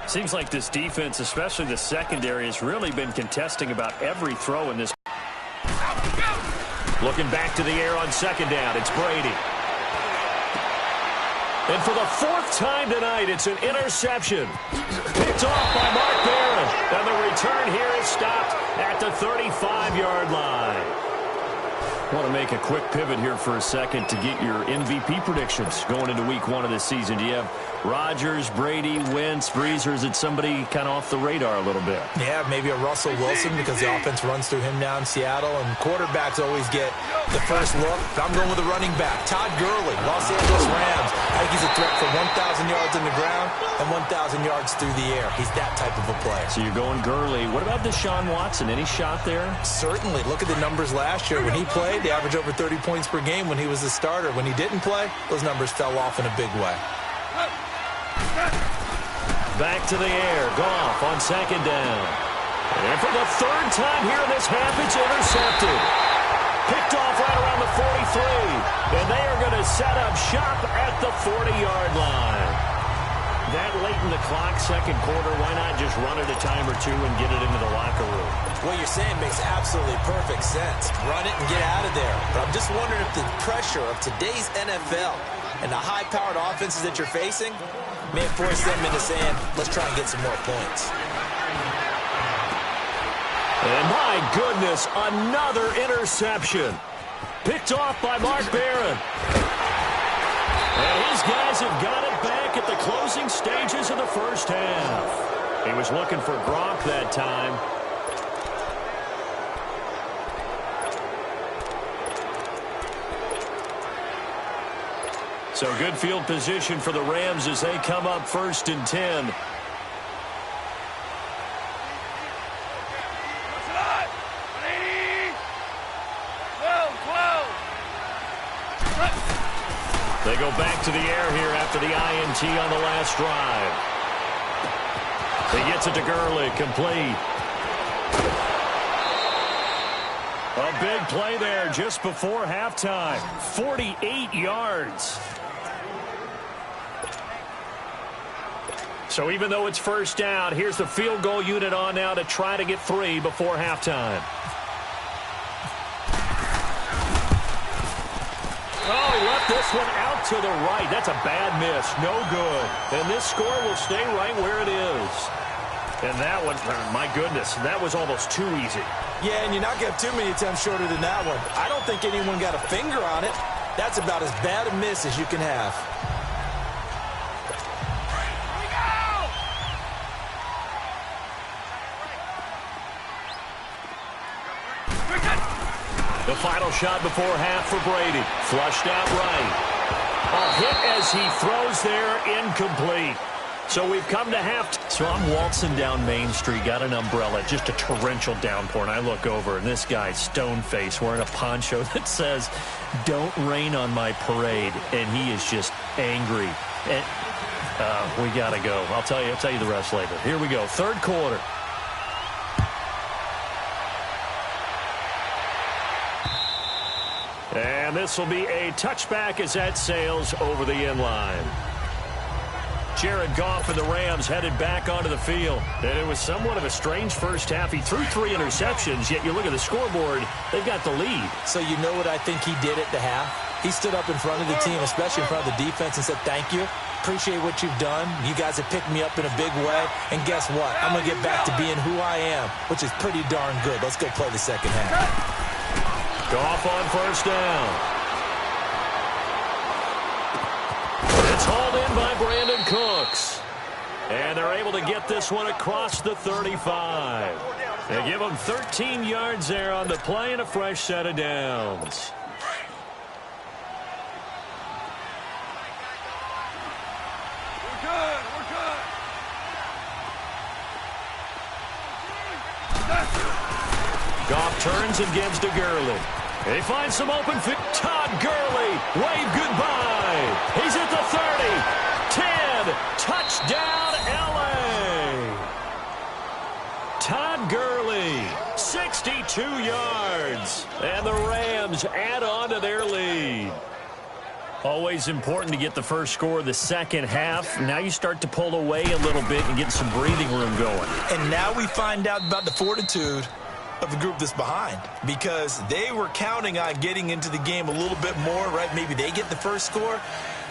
Seems like this defense, especially the secondary, has really been contesting about every throw in this. Looking back to the air on second down, it's Brady. And for the fourth time tonight, it's an interception. Picked off by Mark Barron. And the return here is stopped at the 35-yard line. I want to make a quick pivot here for a second to get your MVP predictions going into week one of this season. Do you have Rodgers, Brady, Wentz, Brees, or is it somebody kind of off the radar a little bit? Yeah, maybe a Russell Wilson because the offense runs through him now in Seattle, and quarterbacks always get the first look. I'm going with a running back, Todd Gurley, Los Angeles Rams. I think he's a threat for 1,000 yards on the ground and 1,000 yards through the air. He's that type of a player. So you're going Gurley. What about Deshaun Watson? Any shot there? Certainly. Look at the numbers last year. When he played, they averaged over 30 points per game when he was a starter. When he didn't play, those numbers fell off in a big way. Back to the air. Goff on second down. And for the third time here in this half, it's intercepted. Picked off right around the 43. And they are going to set up shop at the 40-yard line. That late in the clock, second quarter, why not just run it a time or two and get it into the locker room? What you're saying makes absolutely perfect sense. Run it and get out of there. But I'm just wondering if the pressure of today's NFL and the high-powered offenses that you're facing may force them into saying, let's try and get some more points. And my goodness, another interception. Picked off by Mark Barron. And his guys have got it back at the closing stages of the first half. He was looking for Gronk that time. So good field position for the Rams as they come up 1st and 10. They go back to the air here after the INT on the last drive. He gets it to Gurley, complete. A big play there just before halftime. 48 yards. So even though it's first down, here's the field goal unit on now to try to get 3 before halftime. Oh, he left this one out to the right. That's a bad miss. No good. And this score will stay right where it is. And that one, my goodness, that was almost too easy. Yeah, and you're not going to have too many attempts shorter than that one. I don't think anyone got a finger on it. That's about as bad a miss as you can have. The final shot before half for Brady. Flushed out right. A hit as he throws there, incomplete. So we've come to half. So I'm waltzing down Main Street, got an umbrella, just a torrential downpour, and I look over, and this guy's stone-faced wearing a poncho that says, "Don't rain on my parade," and he is just angry. And we got to go. I'll tell you the rest later. Here we go, third quarter. And this will be a touchback as that sails over the end line. Jared Goff and the Rams headed back onto the field. And it was somewhat of a strange first half. He threw 3 interceptions, yet you look at the scoreboard, they've got the lead. So you know what I think he did at the half? He stood up in front of the team, especially in front of the defense, and said, "Thank you. Appreciate what you've done. You guys have picked me up in a big way. And guess what? I'm going to get back to being who I am," which is pretty darn good. Let's go play the second half. Goff on first down. It's hauled in by Brandon Cooks. And they're able to get this one across the 35. They give him 13 yards there on the play and a fresh set of downs. Goff turns and gives to Gurley. He finds some open fit. Todd Gurley, wave goodbye. He's at the 30, 10, touchdown LA. Todd Gurley, 62 yards. And the Rams add on to their lead. Always important to get the first score of the second half. Now you start to pull away a little bit and get some breathing room going. And now we find out about the fortitude of the group that's behind, because they were counting on getting into the game a little bit more, right? Maybe they get the first score.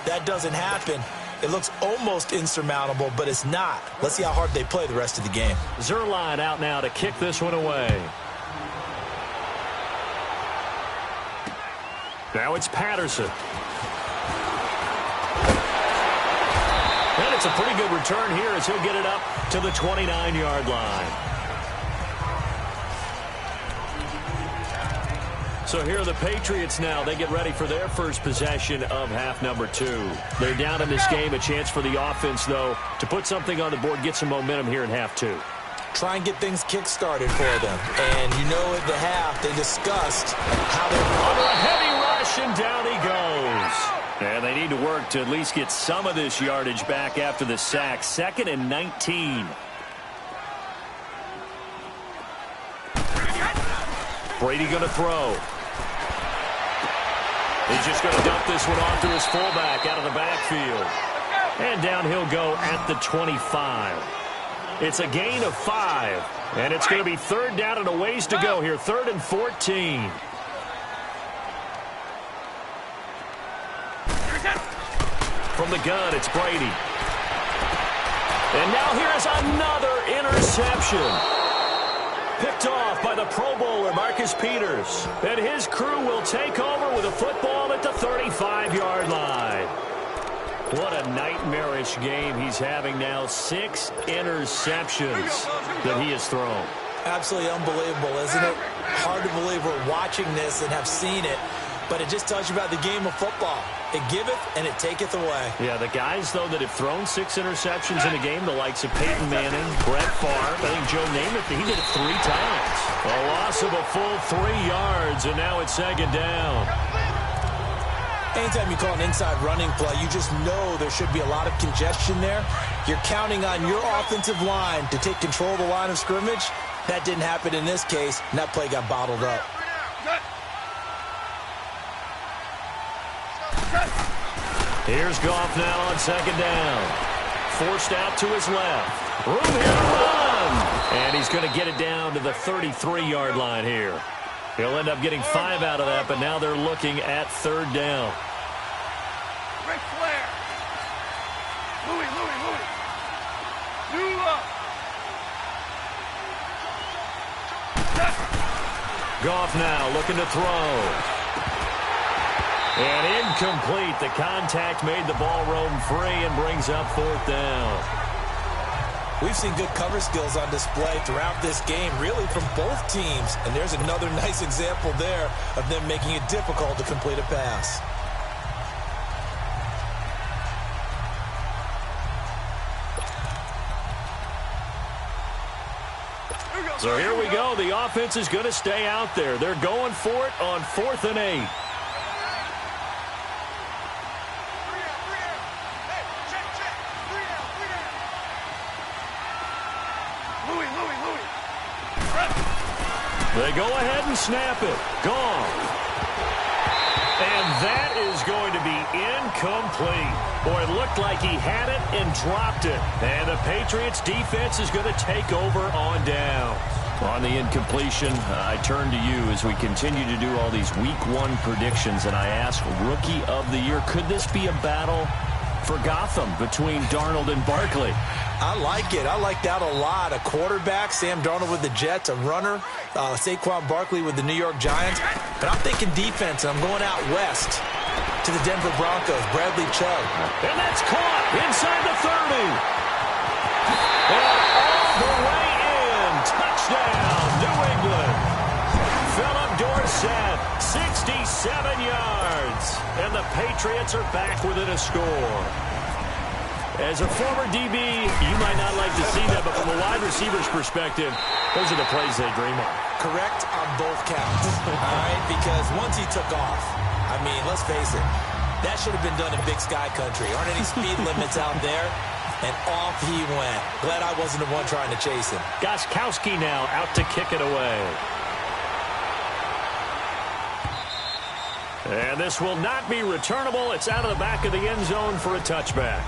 That doesn't happen. It looks almost insurmountable, but it's not. Let's see how hard they play the rest of the game. Zerline out now to kick this one away. Now it's Patterson. And it's a pretty good return here as he'll get it up to the 29-yard line. So here are the Patriots now. They get ready for their first possession of half number 2. They're down in this game. A chance for the offense, though, to put something on the board, get some momentum here in half 2. Try and get things kick-started for them. And you know at the half they discussed how they're under a heavy rush, and down he goes. And they need to work to at least get some of this yardage back after the sack. 2nd and 19. Brady going to throw. He's just going to dump this one off to his fullback out of the backfield. And down he'll go at the 25. It's a gain of 5. And it's going to be third down and a ways to go here. 3rd and 14. From the gun, it's Brady. And now here's another interception. Picked off by the Pro Bowler, Marcus Peters. And his crew will take over with a football at the 35-yard line. What a nightmarish game he's having now. 6 interceptions that he has thrown. Absolutely unbelievable, isn't it? Hard to believe we're watching this and have seen it. But it just tells you about the game of football. It giveth and it taketh away. Yeah, the guys, though, that have thrown 6 interceptions in a game, the likes of Peyton Manning, Brett Favre, I think Joe Namath, he did it 3 times. A loss of a full 3 yards, and now it's 2nd down. Anytime you call an inside running play, you just know there should be a lot of congestion there. You're counting on your offensive line to take control of the line of scrimmage. That didn't happen in this case, and that play got bottled up. Here's Goff now on 2nd down. Forced out to his left. Room here to run. And he's going to get it down to the 33-yard line here. He'll end up getting 5 out of that, but now they're looking at 3rd down. Ric Flair. Louis. New up. Goff now looking to throw. And incomplete. The contact made the ball roam free and brings up 4th down. We've seen good cover skills on display throughout this game, really from both teams. And there's another nice example there of them making it difficult to complete a pass. So here we go. The offense is going to stay out there. They're going for it on 4th and 8. They go ahead and snap it. Gone. And that is going to be incomplete. Boy, it looked like he had it and dropped it. And the Patriots defense is going to take over on down. On the incompletion, I turn to you as we continue to do all these Week 1 predictions. And I ask, Rookie of the Year, could this be a battle for Gotham between Darnold and Barkley? I like it. I like that a lot. A quarterback, Sam Darnold with the Jets, a runner, Saquon Barkley with the New York Giants. But I'm thinking defense, and I'm going out west to the Denver Broncos, Bradley Chubb. And that's caught inside the 30. And all the way in. Touchdown, New England. Philip Dorsett, 67 yards. And the Patriots are back within a score. As a former DB, you might not like to see that, but from a wide receiver's perspective, those are the plays they dream of. Correct on both counts, all right? Because once he took off, I mean, let's face it, that should have been done in Big Sky Country. Aren't any speed limits out there? And off he went. Glad I wasn't the one trying to chase him. Gostkowski now out to kick it away. And this will not be returnable. It's out of the back of the end zone for a touchback.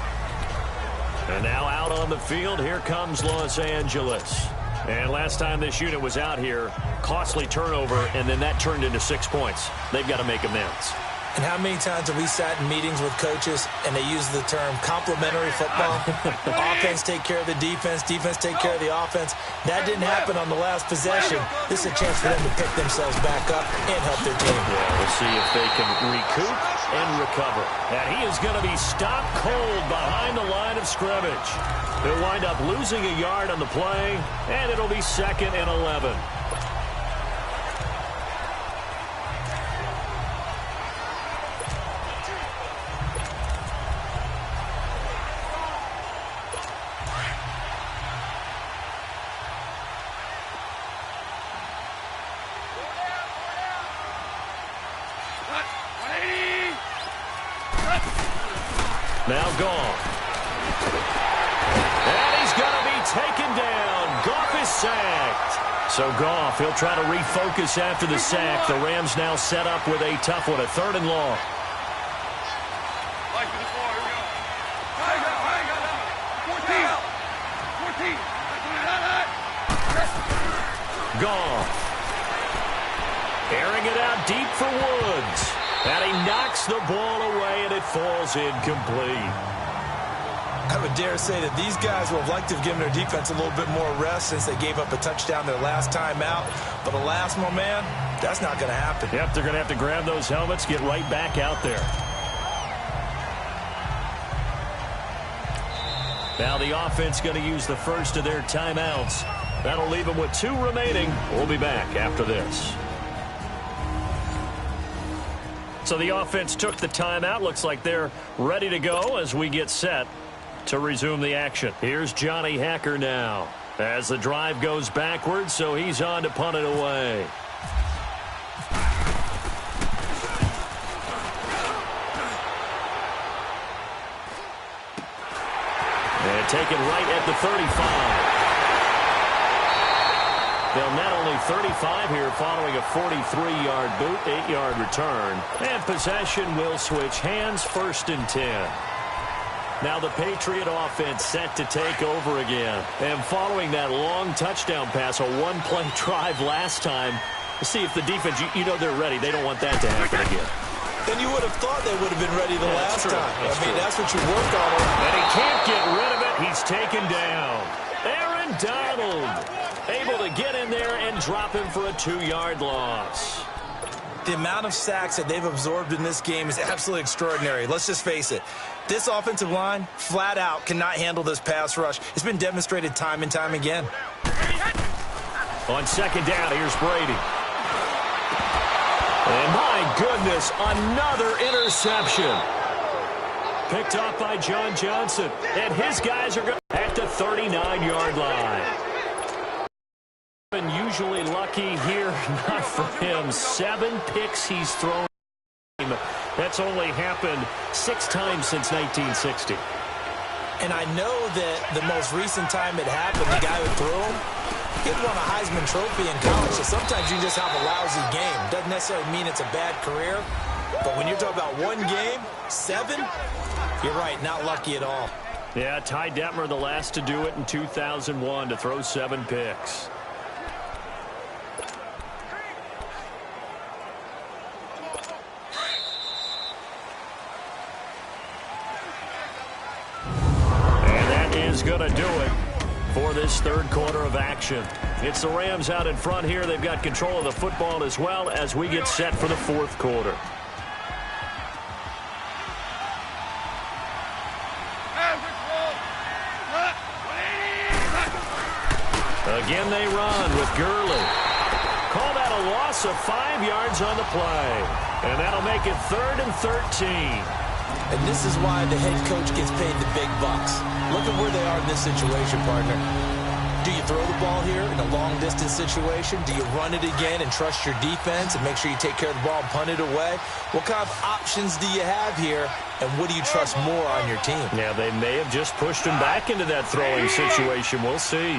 And now out on the field, here comes Los Angeles. And last time this unit was out here, costly turnover, and then that turned into 6 points. They've got to make amends. And how many times have we sat in meetings with coaches and they use the term complementary football? Offense take care of the defense, defense take care of the offense. That didn't happen on the last possession. This is a chance for them to pick themselves back up and help their team. Yeah, we'll see if they can recoup and recover. And he is going to be stopped cold behind the line of scrimmage. He'll wind up losing a yard on the play, and it'll be 2nd and 11. Now Goff. And he's going to be taken down. Goff is sacked. So Goff, he'll try to refocus after the sack. The Rams now set up with a tough one, a 3rd and long. Goff. Airing it out deep for Woods. And he knocks the ball away, and it falls incomplete. I would dare say that these guys would have liked to have given their defense a little bit more rest since they gave up a touchdown their last time out. But alas, my man, that's not going to happen. Yep, they're going to have to grab those helmets, get right back out there. Now the offense going to use the first of their timeouts. That'll leave them with 2 remaining. We'll be back after this. So the offense took the timeout. Looks like they're ready to go as we get set to resume the action. Here's Johnny Hacker now as the drive goes backwards, so he's on to punt it away. And taken right at the 35. They'll net only 35 here following a 43-yard boot, 8-yard return. And possession will switch hands, 1st and 10. Now the Patriot offense set to take over again. And following that long touchdown pass, a 1-play drive last time, we'll see if the defense, you know they're ready. They don't want that to happen again. Then you would have thought they would have been ready the last time. I mean, that's what you worked on. And he can't get rid of it. He's taken down. Aaron Donald able to get in there and drop him for a 2-yard loss. The amount of sacks that they've absorbed in this game is absolutely extraordinary. Let's just face it. This offensive line, flat out, cannot handle this pass rush. It's been demonstrated time and time again. On 2nd down, here's Brady. And my goodness, another interception. Picked off by John Johnson. And his guys are going at the 39-yard line. Usually lucky here, not for him. 7 picks he's thrown. That's only happened 6 times since 1960. And I know that the most recent time it happened, the guy who threw him, he won a Heisman Trophy in college. So sometimes you just have a lousy game. Doesn't necessarily mean it's a bad career. But when you're talking about 1 game, 7, you're right, not lucky at all. Yeah, Ty Detmer, the last to do it in 2001, to throw 7 picks. Going to do it for this 3rd quarter of action. It's the Rams out in front here. They've got control of the football as well as we get set for the 4th quarter. Again they run with Gurley. Call that a loss of 5 yards on the play. And that'll make it 3rd and 13. And this is why the head coach gets paid the big bucks. Look at where they are in this situation, partner. Do you throw the ball here in a long-distance situation? Do you run it again and trust your defense and make sure you take care of the ball and punt it away? What kind of options do you have here, and what do you trust more on your team? Yeah, they may have just pushed him back into that throwing situation. We'll see.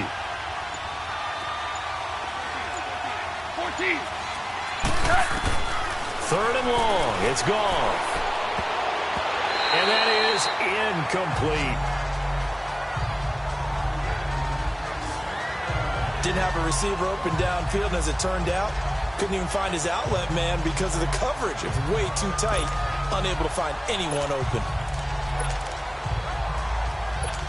3rd and long. It's gone. And that is incomplete. Didn't have a receiver open downfield, and as it turned out, couldn't even find his outlet man because of the coverage. It's way too tight, unable to find anyone open.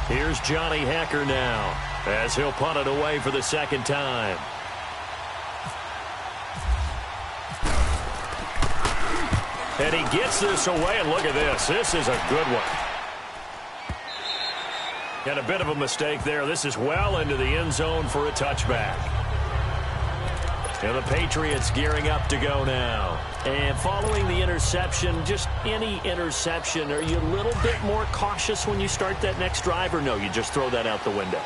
Here's Johnny Hacker now as he'll punt it away for the 2nd time. And he gets this away, and look at this. This is a good one. And a bit of a mistake there. This is well into the end zone for a touchback. And the Patriots gearing up to go now. And following the interception, just any interception, are you a little bit more cautious when you start that next drive, or no, you just throw that out the window?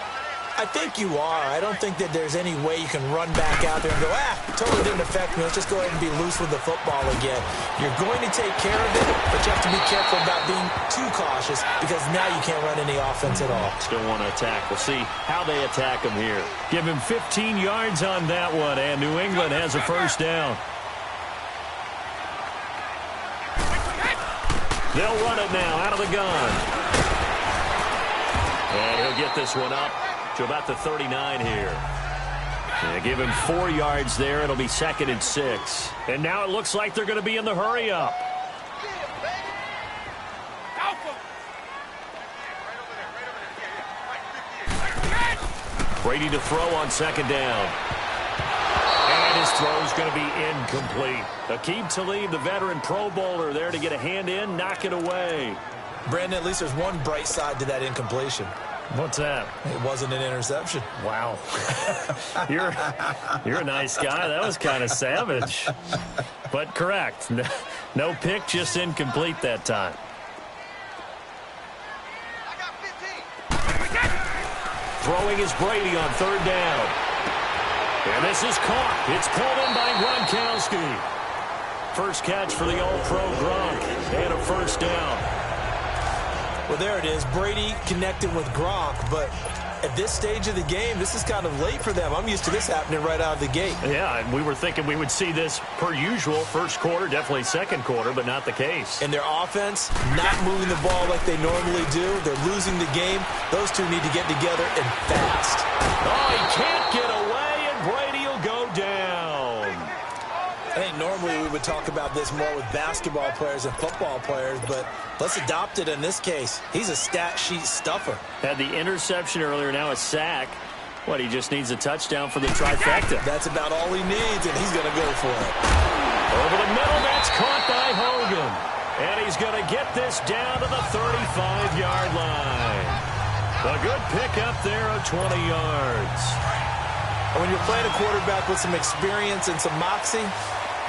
I think you are. I don't think that there's any way you can run back out there and go, totally didn't affect me. Let's just go ahead and be loose with the football again. You're going to take care of it, but you have to be careful about being too cautious because now you can't run any offense at all. Still want to attack. We'll see how they attack him here. Give him 15 yards on that one, and New England has a first down. They'll run it now out of the gun. And he'll get this one up to about the 39 here. And give him 4 yards there. It'll be 2nd and 6. And now it looks like they're going to be in the hurry up. Brady to throw on 2nd down. And his throw is going to be incomplete. Aqib Talib, the veteran Pro Bowler, there to get a hand in, knock it away. Brandon, at least there's one bright side to that incompletion. What's that? It wasn't an interception. Wow. You're a nice guy. That was kind of savage. But correct. No pick, just incomplete that time. Throwing is Brady on 3rd down. And this is caught. It's pulled in by Gronkowski. First catch for the All-Pro Gronk. And a first down. Well, there it is. Brady connected with Gronk, but at this stage of the game, this is kind of late for them. I'm used to this happening right out of the gate. Yeah, and we were thinking we would see this per usual. First quarter, definitely second quarter, but not the case. And their offense not moving the ball like they normally do. They're losing the game. Those two need to get together and fast. Oh, he can't get away, and Brady will go down. I think normally we would talk about this more with basketball players and football players, but let's adopt it in this case. He's a stat sheet stuffer. Had the interception earlier, now a sack. What, he just needs a touchdown for the trifecta. That's about all he needs, and he's going to go for it. Over the middle, that's caught by Hogan. And he's going to get this down to the 35-yard line. A good pickup there of 20 yards. And when you're playing a quarterback with some experience and some moxie,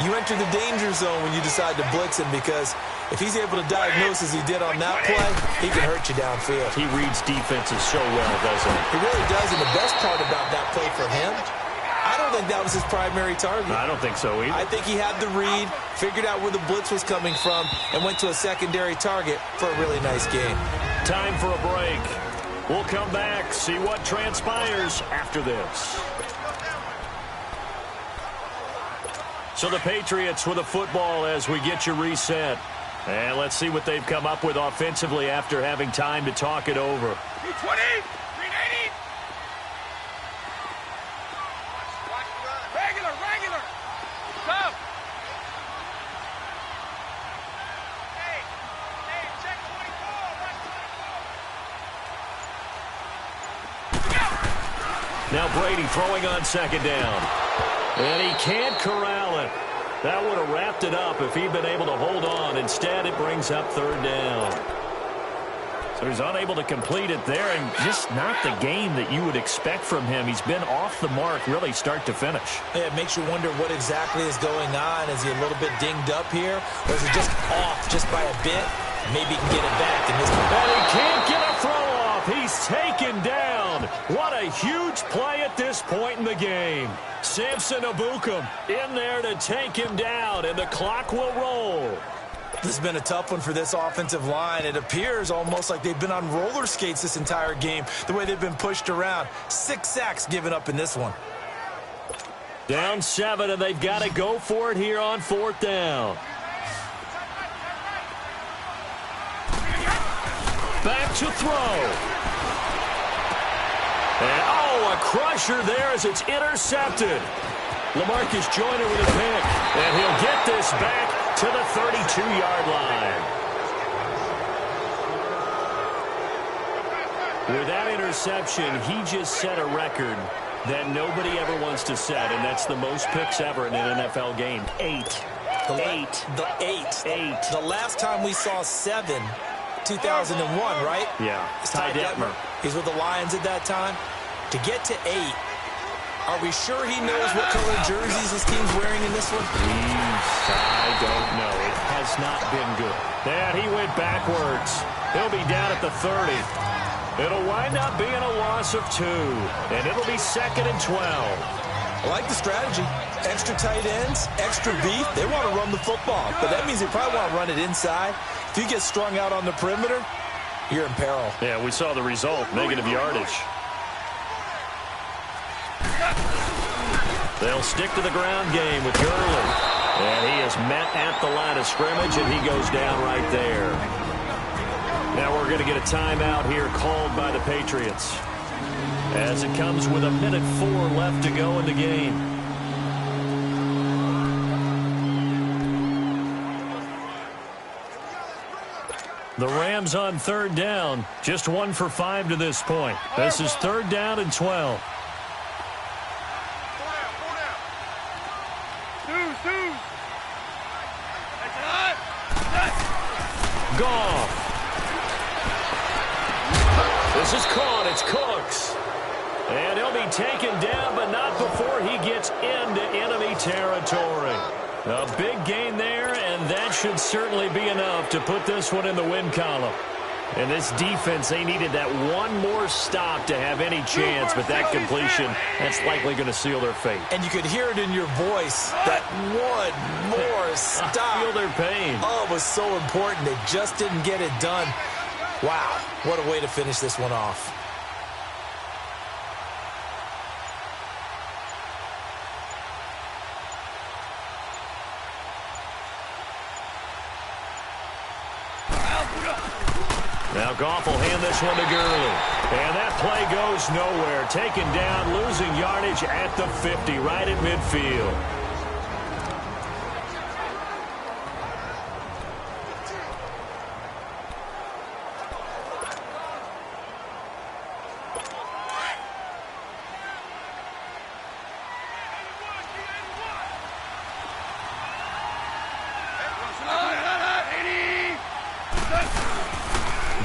you enter the danger zone when you decide to blitz him, because if he's able to diagnose as he did on that play, he can hurt you downfield. He reads defenses so well, doesn't he? He really does, and the best part about that play for him, I don't think that was his primary target. I don't think so either. I think he had the read, figured out where the blitz was coming from, and went to a secondary target for a really nice game. Time for a break. We'll come back, see what transpires after this. So the Patriots with a football as we get you reset. And let's see what they've come up with offensively after having time to talk it over. 220, 380. Regular. Come. Hey, check 24. Now Brady throwing on 2nd down. And he can't corral it. That would have wrapped it up if he'd been able to hold on. Instead, it brings up 3rd down. So he's unable to complete it there, and just not the game that you would expect from him. He's been off the mark really start to finish. Yeah, it makes you wonder what exactly is going on. Is he a little bit dinged up here, or is he just off just by a bit? Maybe he can get it back in this one. And he can't get a throw off. He's taken down. What a huge play at this point in the game. Samson Abukum in there to take him down, and the clock will roll. This has been a tough one for this offensive line. It appears almost like they've been on roller skates this entire game, the way they've been pushed around. 6 sacks given up in this one. Down 7, and they've got to go for it here on 4th down. Back to throw. And, a crusher there as it's intercepted. LaMarcus Joyner with a pick. And he'll get this back to the 32-yard line. With that interception, he just set a record that nobody ever wants to set, and that's the most picks ever in an NFL game. 8. The last time we saw 7, 2001, right? Yeah. It's Ty Detmer. He's with the Lions at that time. To get to 8, are we sure he knows what color jerseys his team's wearing in this one? I don't know. It has not been good. And he went backwards. He'll be down at the 30. It'll wind up being a loss of 2, and it'll be 2nd and 12. I like the strategy. Extra tight ends, extra beef. They want to run the football, but that means they probably want to run it inside. If you get strung out on the perimeter, you're in peril. Yeah, we saw the result, negative yardage. They'll stick to the ground game with Gurley. And he is met at the line of scrimmage, and he goes down right there. Now we're going to get a timeout here called by the Patriots, as it comes with 1:04 left to go in the game. The Rams on 3rd down, just 1 for 5 to this point. This is 3rd down and 12. Goff. This is caught. It's Cooks. And he'll be taken down, but not before he gets into enemy territory. A big gain there, and that should certainly be enough to put this one in the win column. And this defense, they needed that one more stop to have any chance, but that completion, that's likely going to seal their fate. And you could hear it in your voice, that one more stop. I feel their pain. Oh, it was so important. They just didn't get it done. Wow, what a way to finish this one off. Now Goff will hand this one to Gurley. And that play goes nowhere. Taken down, losing yardage at the 50, right at midfield.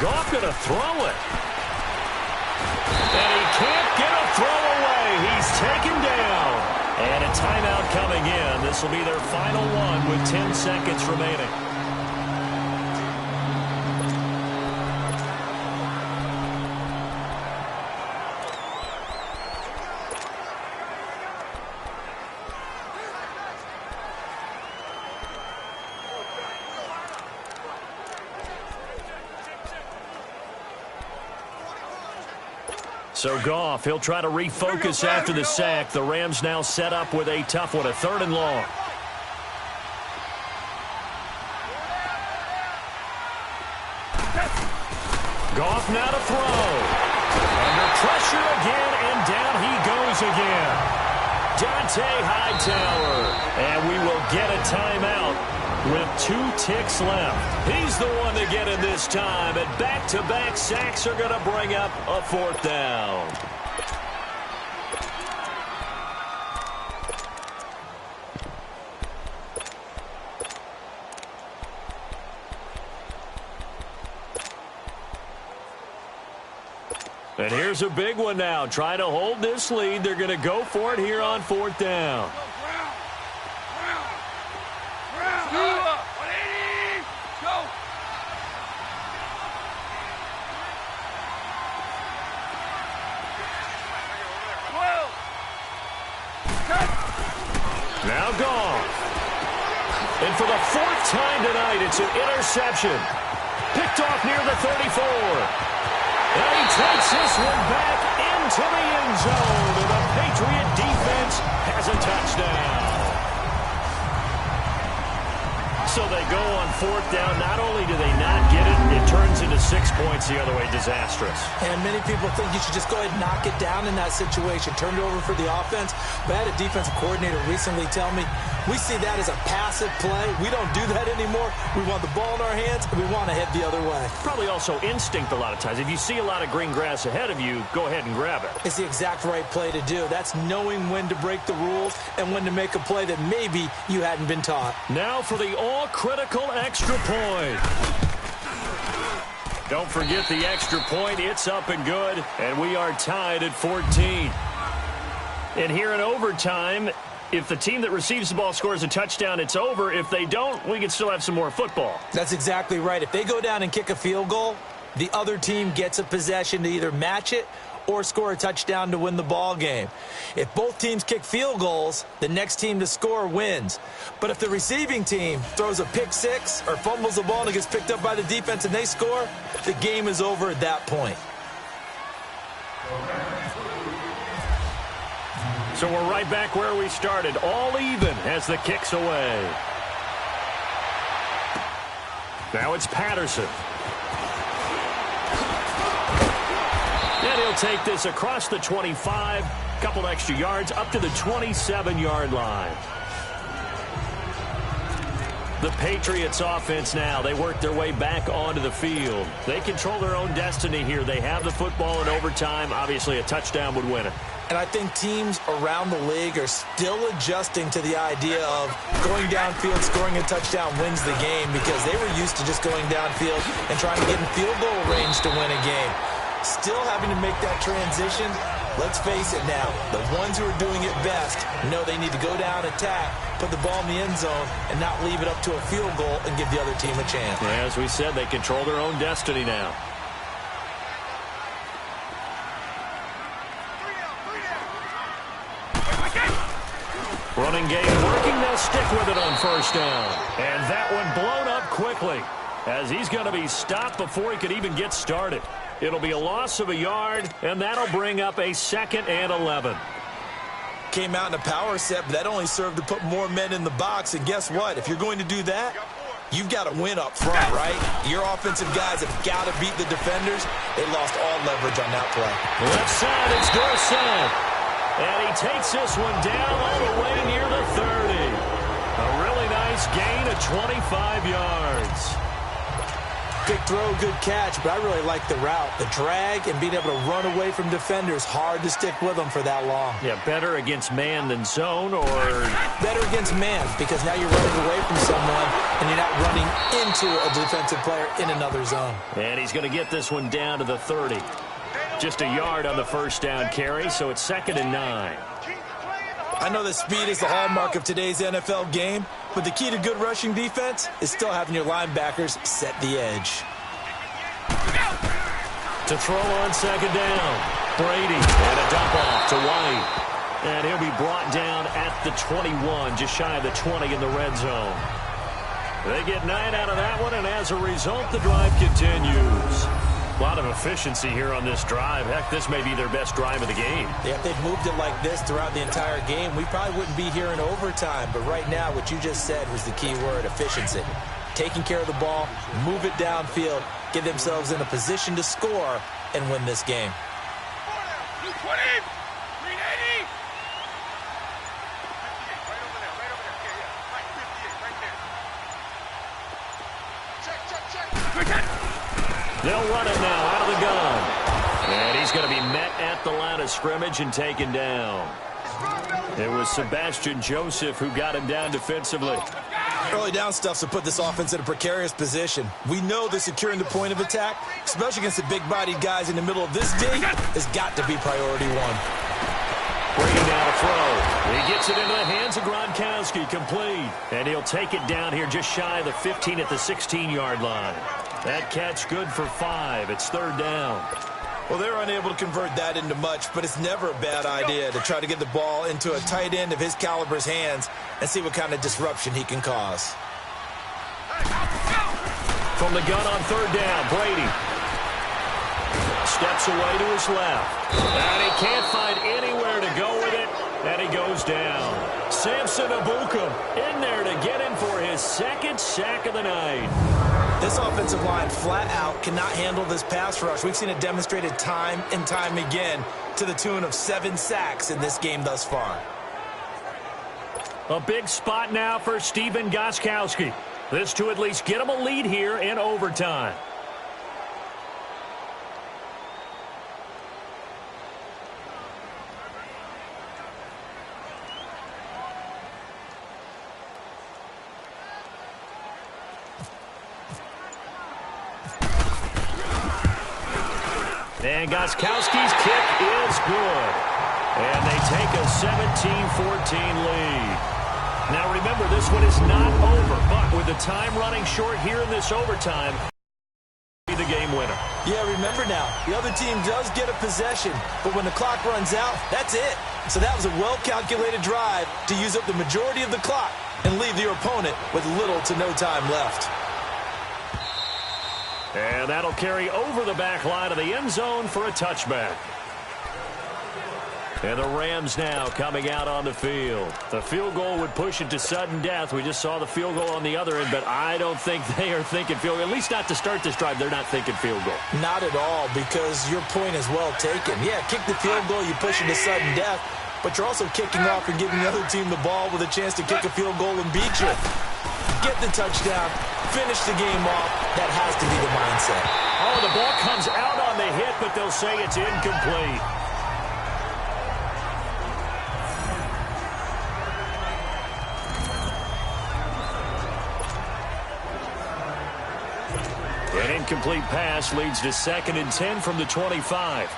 Goff going to throw it. And he can't get a throw away. He's taken down. And a timeout coming in. This will be their final one with 10 seconds remaining. So Goff, he'll try to refocus after the sack. The Rams now set up with a tough one, a 3rd and long. Goff now to throw. Under pressure again, and down he goes again. Dante Hightower. And we will get a timeout with 2 ticks left. He's the one to get in this time, and back-to-back sacks are going to bring up a 4th down. And here's a big one now. Trying to hold this lead. They're going to go for it here on 4th down. Now Goff. And for the 4th time tonight, it's an interception. Picked off near the 34. And he takes this one back into the end zone. And the Patriot defense has a touchdown. So they go on 4th down. Not only do they not get it, it turns into 6 points the other way. Disastrous. And many people think you should just go ahead and knock it down in that situation. Turn it over for the offense. But I had a defensive coordinator recently tell me, we see that as a passive play. We don't do that anymore. We want the ball in our hands, and we want to head the other way. Probably also instinct a lot of times. If you see a lot of green grass ahead of you, go ahead and grab it. It's the exact right play to do. That's knowing when to break the rules and when to make a play that maybe you hadn't been taught. Now for the all-critical extra point. Don't forget the extra point. It's up and good, and we are tied at 14. And here in overtime, if the team that receives the ball scores a touchdown, it's over. If they don't, we can still have some more football. That's exactly right. If they go down and kick a field goal, the other team gets a possession to either match it or score a touchdown to win the ball game. If both teams kick field goals, the next team to score wins. But if the receiving team throws a pick six or fumbles the ball and it gets picked up by the defense and they score, the game is over at that point. So we're right back where we started, all even as the kick's away. Now it's Patterson. And he'll take this across the 25, couple extra yards, up to the 27-yard line. The Patriots offense now, they work their way back onto the field. They control their own destiny here. They have the football in overtime. Obviously, a touchdown would win it. And I think teams around the league are still adjusting to the idea of going downfield, scoring a touchdown wins the game, because they were used to just going downfield and trying to get in field goal range to win a game. Still having to make that transition. Let's face it now, the ones who are doing it best know they need to go down, attack, put the ball in the end zone, and not leave it up to a field goal and give the other team a chance. Yeah, as we said, they control their own destiny now. Running game working, they'll stick with it on first down. And that one blown up quickly, as he's going to be stopped before he could even get started. It'll be a loss of a yard, and that'll bring up a 2nd and 11. Came out in a power set, but that only served to put more men in the box. And guess what? If you're going to do that, you've got to win up front, right? Your offensive guys have got to beat the defenders. They lost all leverage on that play. Left side, it's Dorsett. And he takes this one down all the way near the 30. A really nice gain of 25 yards. Big throw, good catch, but I really like the route. The drag and being able to run away from defenders, hard to stick with them for that long. Yeah, better against man than zone, or? Better against man, because now you're running away from someone and you're not running into a defensive player in another zone. And he's going to get this one down to the 30. Just a yard on the first down carry, so it's 2nd and 9. I know that speed is the hallmark of today's NFL game, but the key to good rushing defense is still having your linebackers set the edge. To throw on 2nd down, Brady, and a dump off to White. And he'll be brought down at the 21, just shy of the 20 in the red zone. They get 9 out of that one, and as a result, the drive continues. A lot of efficiency here on this drive. Heck, this may be their best drive of the game. Yeah, if they'd moved it like this throughout the entire game, we probably wouldn't be here in overtime. But right now, what you just said was the key word, efficiency. Taking care of the ball, move it downfield, get themselves in a position to score, and win this game. 220! 380! They'll run it now out of the gun. And he's going to be met at the line of scrimmage and taken down. It was Sebastian Joseph who got him down defensively. Early down stuffs will put this offense in a precarious position. We know that securing the point of attack, especially against the big-bodied guys in the middle of this dig, has got to be priority one. Brady now to throw. He gets it into the hands of Gronkowski, complete. And he'll take it down here just shy of the 15 at the 16-yard line. That catch good for 5. It's 3rd down. Well, they're unable to convert that into much, but it's never a bad idea to try to get the ball into a tight end of his caliber's hands and see what kind of disruption he can cause. From the gun on 3rd down, Brady steps away to his left. And he can't find anywhere to go with it, and he goes down. Samson Abukum in there to get him for his 2nd sack of the night. This offensive line flat out cannot handle this pass rush. We've seen it demonstrated time and time again to the tune of 7 sacks in this game thus far. A big spot now for Stephen Gostkowski. This to at least get him a lead here in overtime. And Gostkowski's kick is good. And they take a 17-14 lead. Now remember, this one is not over, but with the time running short here in this overtime, be the game winner. Yeah, remember now, the other team does get a possession, but when the clock runs out, that's it. So that was a well-calculated drive to use up the majority of the clock and leave your opponent with little to no time left. And that'll carry over the back line of the end zone for a touchback. And the Rams now coming out on the field. The field goal would push it to sudden death. We just saw the field goal on the other end, but I don't think they are thinking field goal. At least not to start this drive. They're not thinking field goal. Not at all, because your point is well taken. Yeah, kick the field goal, you push it to sudden death, but you're also kicking off and giving the other team the ball with a chance to kick a field goal and beat you. Get the touchdown, finish the game off. That has to be the mindset. Oh, the ball comes out on the hit, but they'll say it's incomplete. An incomplete pass leads to 2nd and 10 from the 25.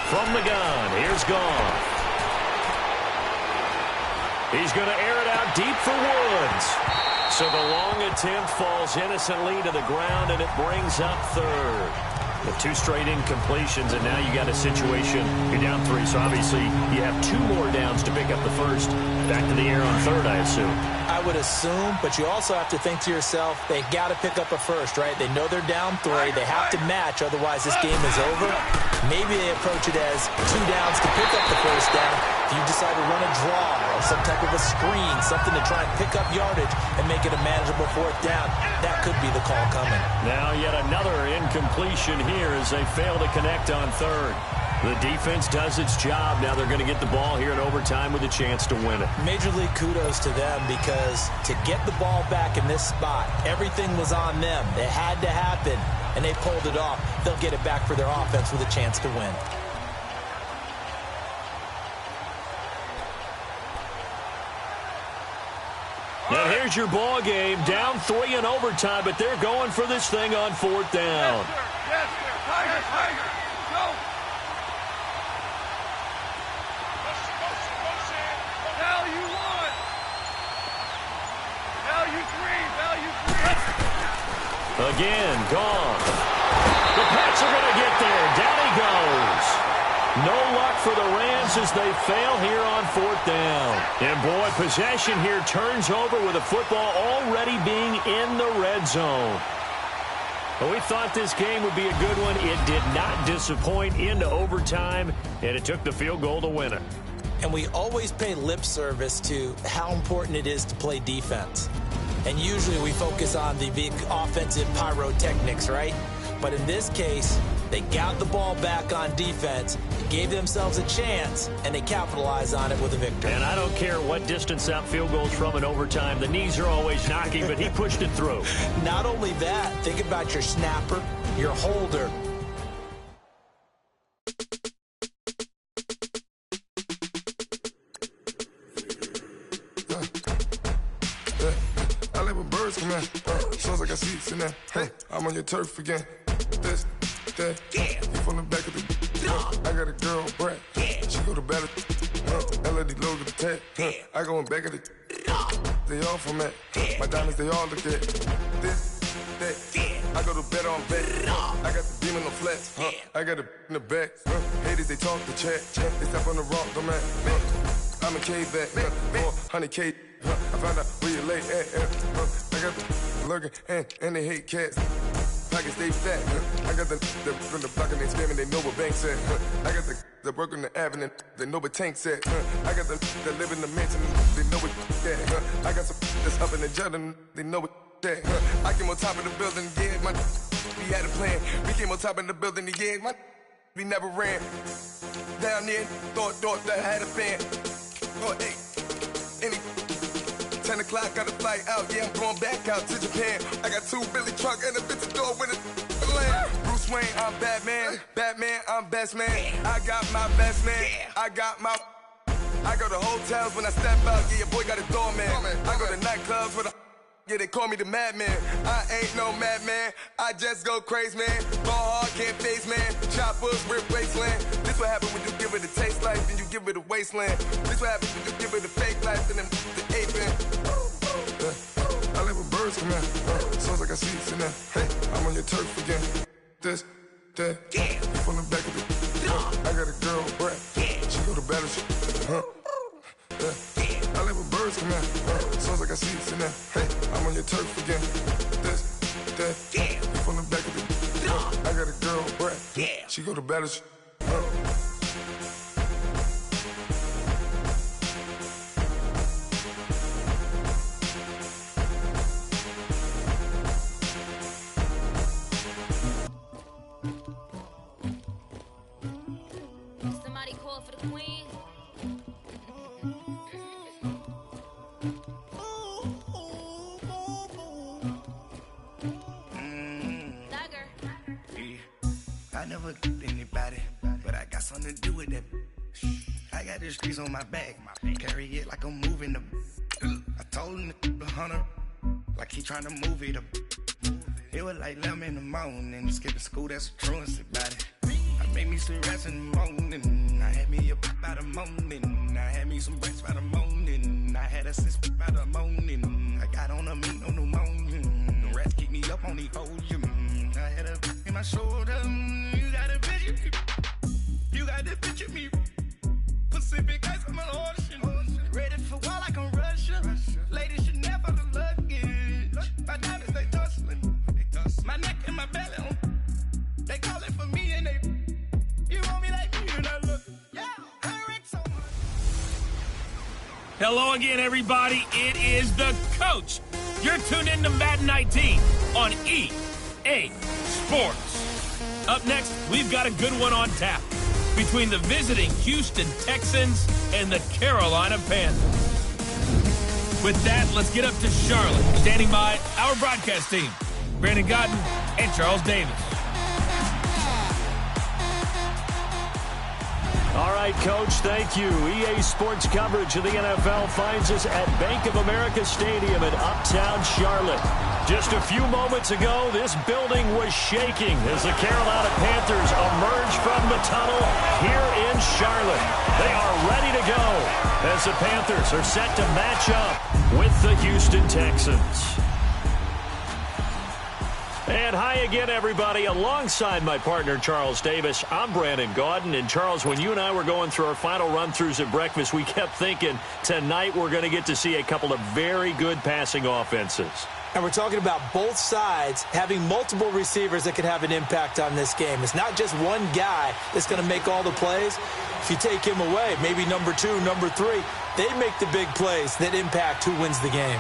From the gun, here's Goff. He's going to air it out deep for Woods. So the long attempt falls innocently to the ground, and it brings up 3rd. The 2 straight incompletions, and now you got a situation. You're down 3, so obviously you have 2 more downs to pick up the 1st. Back to the air on 3rd, I assume. I would assume, but you also have to think to yourself, they got to pick up a 1st, right? They know they're down 3. They have to match, otherwise this game is over. Maybe they approach it as 2 downs to pick up the 1st down. If you decide to run a draw or some type of a screen, something to try and pick up yardage and make it a manageable 4th down, that could be the call coming. Now yet another incompletion here as they fail to connect on 3rd. The defense does its job. Now they're going to get the ball here in overtime with a chance to win it. Major league kudos to them, because to get the ball back in this spot, everything was on them. It had to happen, and they pulled it off. They'll get it back for their offense with a chance to win. And here's your ball game. Down 3 in overtime, but they're going for this thing on 4th down. Yes, sir. Tiger, Tiger. Go. Value 1. Value 3. Value 3. Again, gone. The Pats are going to get there. Down he goes. No luck for the Rams as they fail here on 4th down. And boy, possession here turns over with the football already being in the red zone. But we thought this game would be a good one. It did not disappoint into overtime, and it took the field goal to win it. And we always pay lip service to how important it is to play defense. And usually we focus on the big offensive pyrotechnics, right? But in this case, they got the ball back on defense, gave themselves a chance, and they capitalized on it with a victory. And I don't care what distance out field goals from in overtime. The knees are always knocking, but he pushed it through. Not only that, think about your snapper, your holder. I let my birds come in. Sounds like I see seats in there. I'm on your turf again. This, that, you from the back of the. I got a girl, Brad. She go to battle. LED logo the tag. I go in back of the. They all from that. My diamonds, they all look at. This, that. I go to bed on bed. I got the demon on flats. I got it in the back. Haters, they talk the chat. They step on the rock, don't man. I'm a K-back. 400K. I found out where you lay at. I got the lurking and they hate cats. Pockets stay fat. I got the from the block and they scamming, they know what banks at. I got the work on the avenue, they know what tanks at. I got the live in the mansion, they know what that. I got some that's up in the jungle, they know what that. I came on top of the building, yeah, my we had a plan. We came on top of the building, yeah, my we never ran. Down there, thought that I had a fan. Oh, hey, any 10 o'clock, got a flight out, yeah, I'm going back out to Japan. I got 2 Billy truck and a bitch door with a land. Bruce Wayne, I'm Batman. Batman, I'm best man. I got my best man. I got my. I go to hotels when I step out, yeah, your boy got a doorman. I go to nightclubs with a. Yeah, they call me the madman. I ain't no madman. I just go crazy, man. Ball hard, can't face, man. Choppers, rip wasteland. This what happens when you give it a taste life, then you give it a wasteland. This what happens when you give it a fake life, and then the ape in. I live with birds from there. Sounds like I see it in there. Hey, I'm on your turf again. This, that, yeah. From the back of the. I got a girl, Brad. Yeah. She go to battleship. I live with birds from there. Sounds like I see it in there. Hey, I'm on your turf again. This, that, yeah. From the back of the. I got a girl, Brad. Yeah. She go to battleship. Somebody call for the queen. I never anybody, but I got something to do with that. I got the streets on my back, carry it like I'm moving the. I told him the hunter, like he trying to move it up. It was like 11 in the morning, skipping school, that's a truancy about it. I made me some rest in the morning, I had me a pop by the morning, I had me some breaks by the morning, I had a sis by the morning, I got on a meat on the morning, the rats keep me up on the podium, I had a in my shoulder, you got a picture me, you got the picture me, Pacific ice on my ocean, ready for war like I'm Russia, ladies should never the luggage, my diamonds they tussling, my neck and my belly on, they call it for me and they, you want me like me and I look, yeah, I wreck so much. Hello again, everybody. It is the coach. You're tuned into Madden 19 on EA Sports. Up next, we've got a good one on tap between the visiting Houston Texans and the Carolina Panthers. With that, let's get up to Charlotte. Standing by our broadcast team, Brandon Godden and Charles Davis. All right, Coach, thank you. EA Sports coverage of the NFL finds us at Bank of America Stadium in Uptown Charlotte. Just a few moments ago, this building was shaking as the Carolina Panthers emerge from the tunnel here in Charlotte. They are ready to go as the Panthers are set to match up with the Houston Texans. And hi again, everybody. Alongside my partner, Charles Davis, I'm Brandon Gaudin. And, Charles, when you and I were going through our final run-throughs at breakfast, we kept thinking tonight we're going to get to see a couple of very good passing offenses. And we're talking about both sides having multiple receivers that could have an impact on this game. It's not just one guy that's going to make all the plays. If you take him away, maybe number 2, number 3, they make the big plays that impact who wins the game.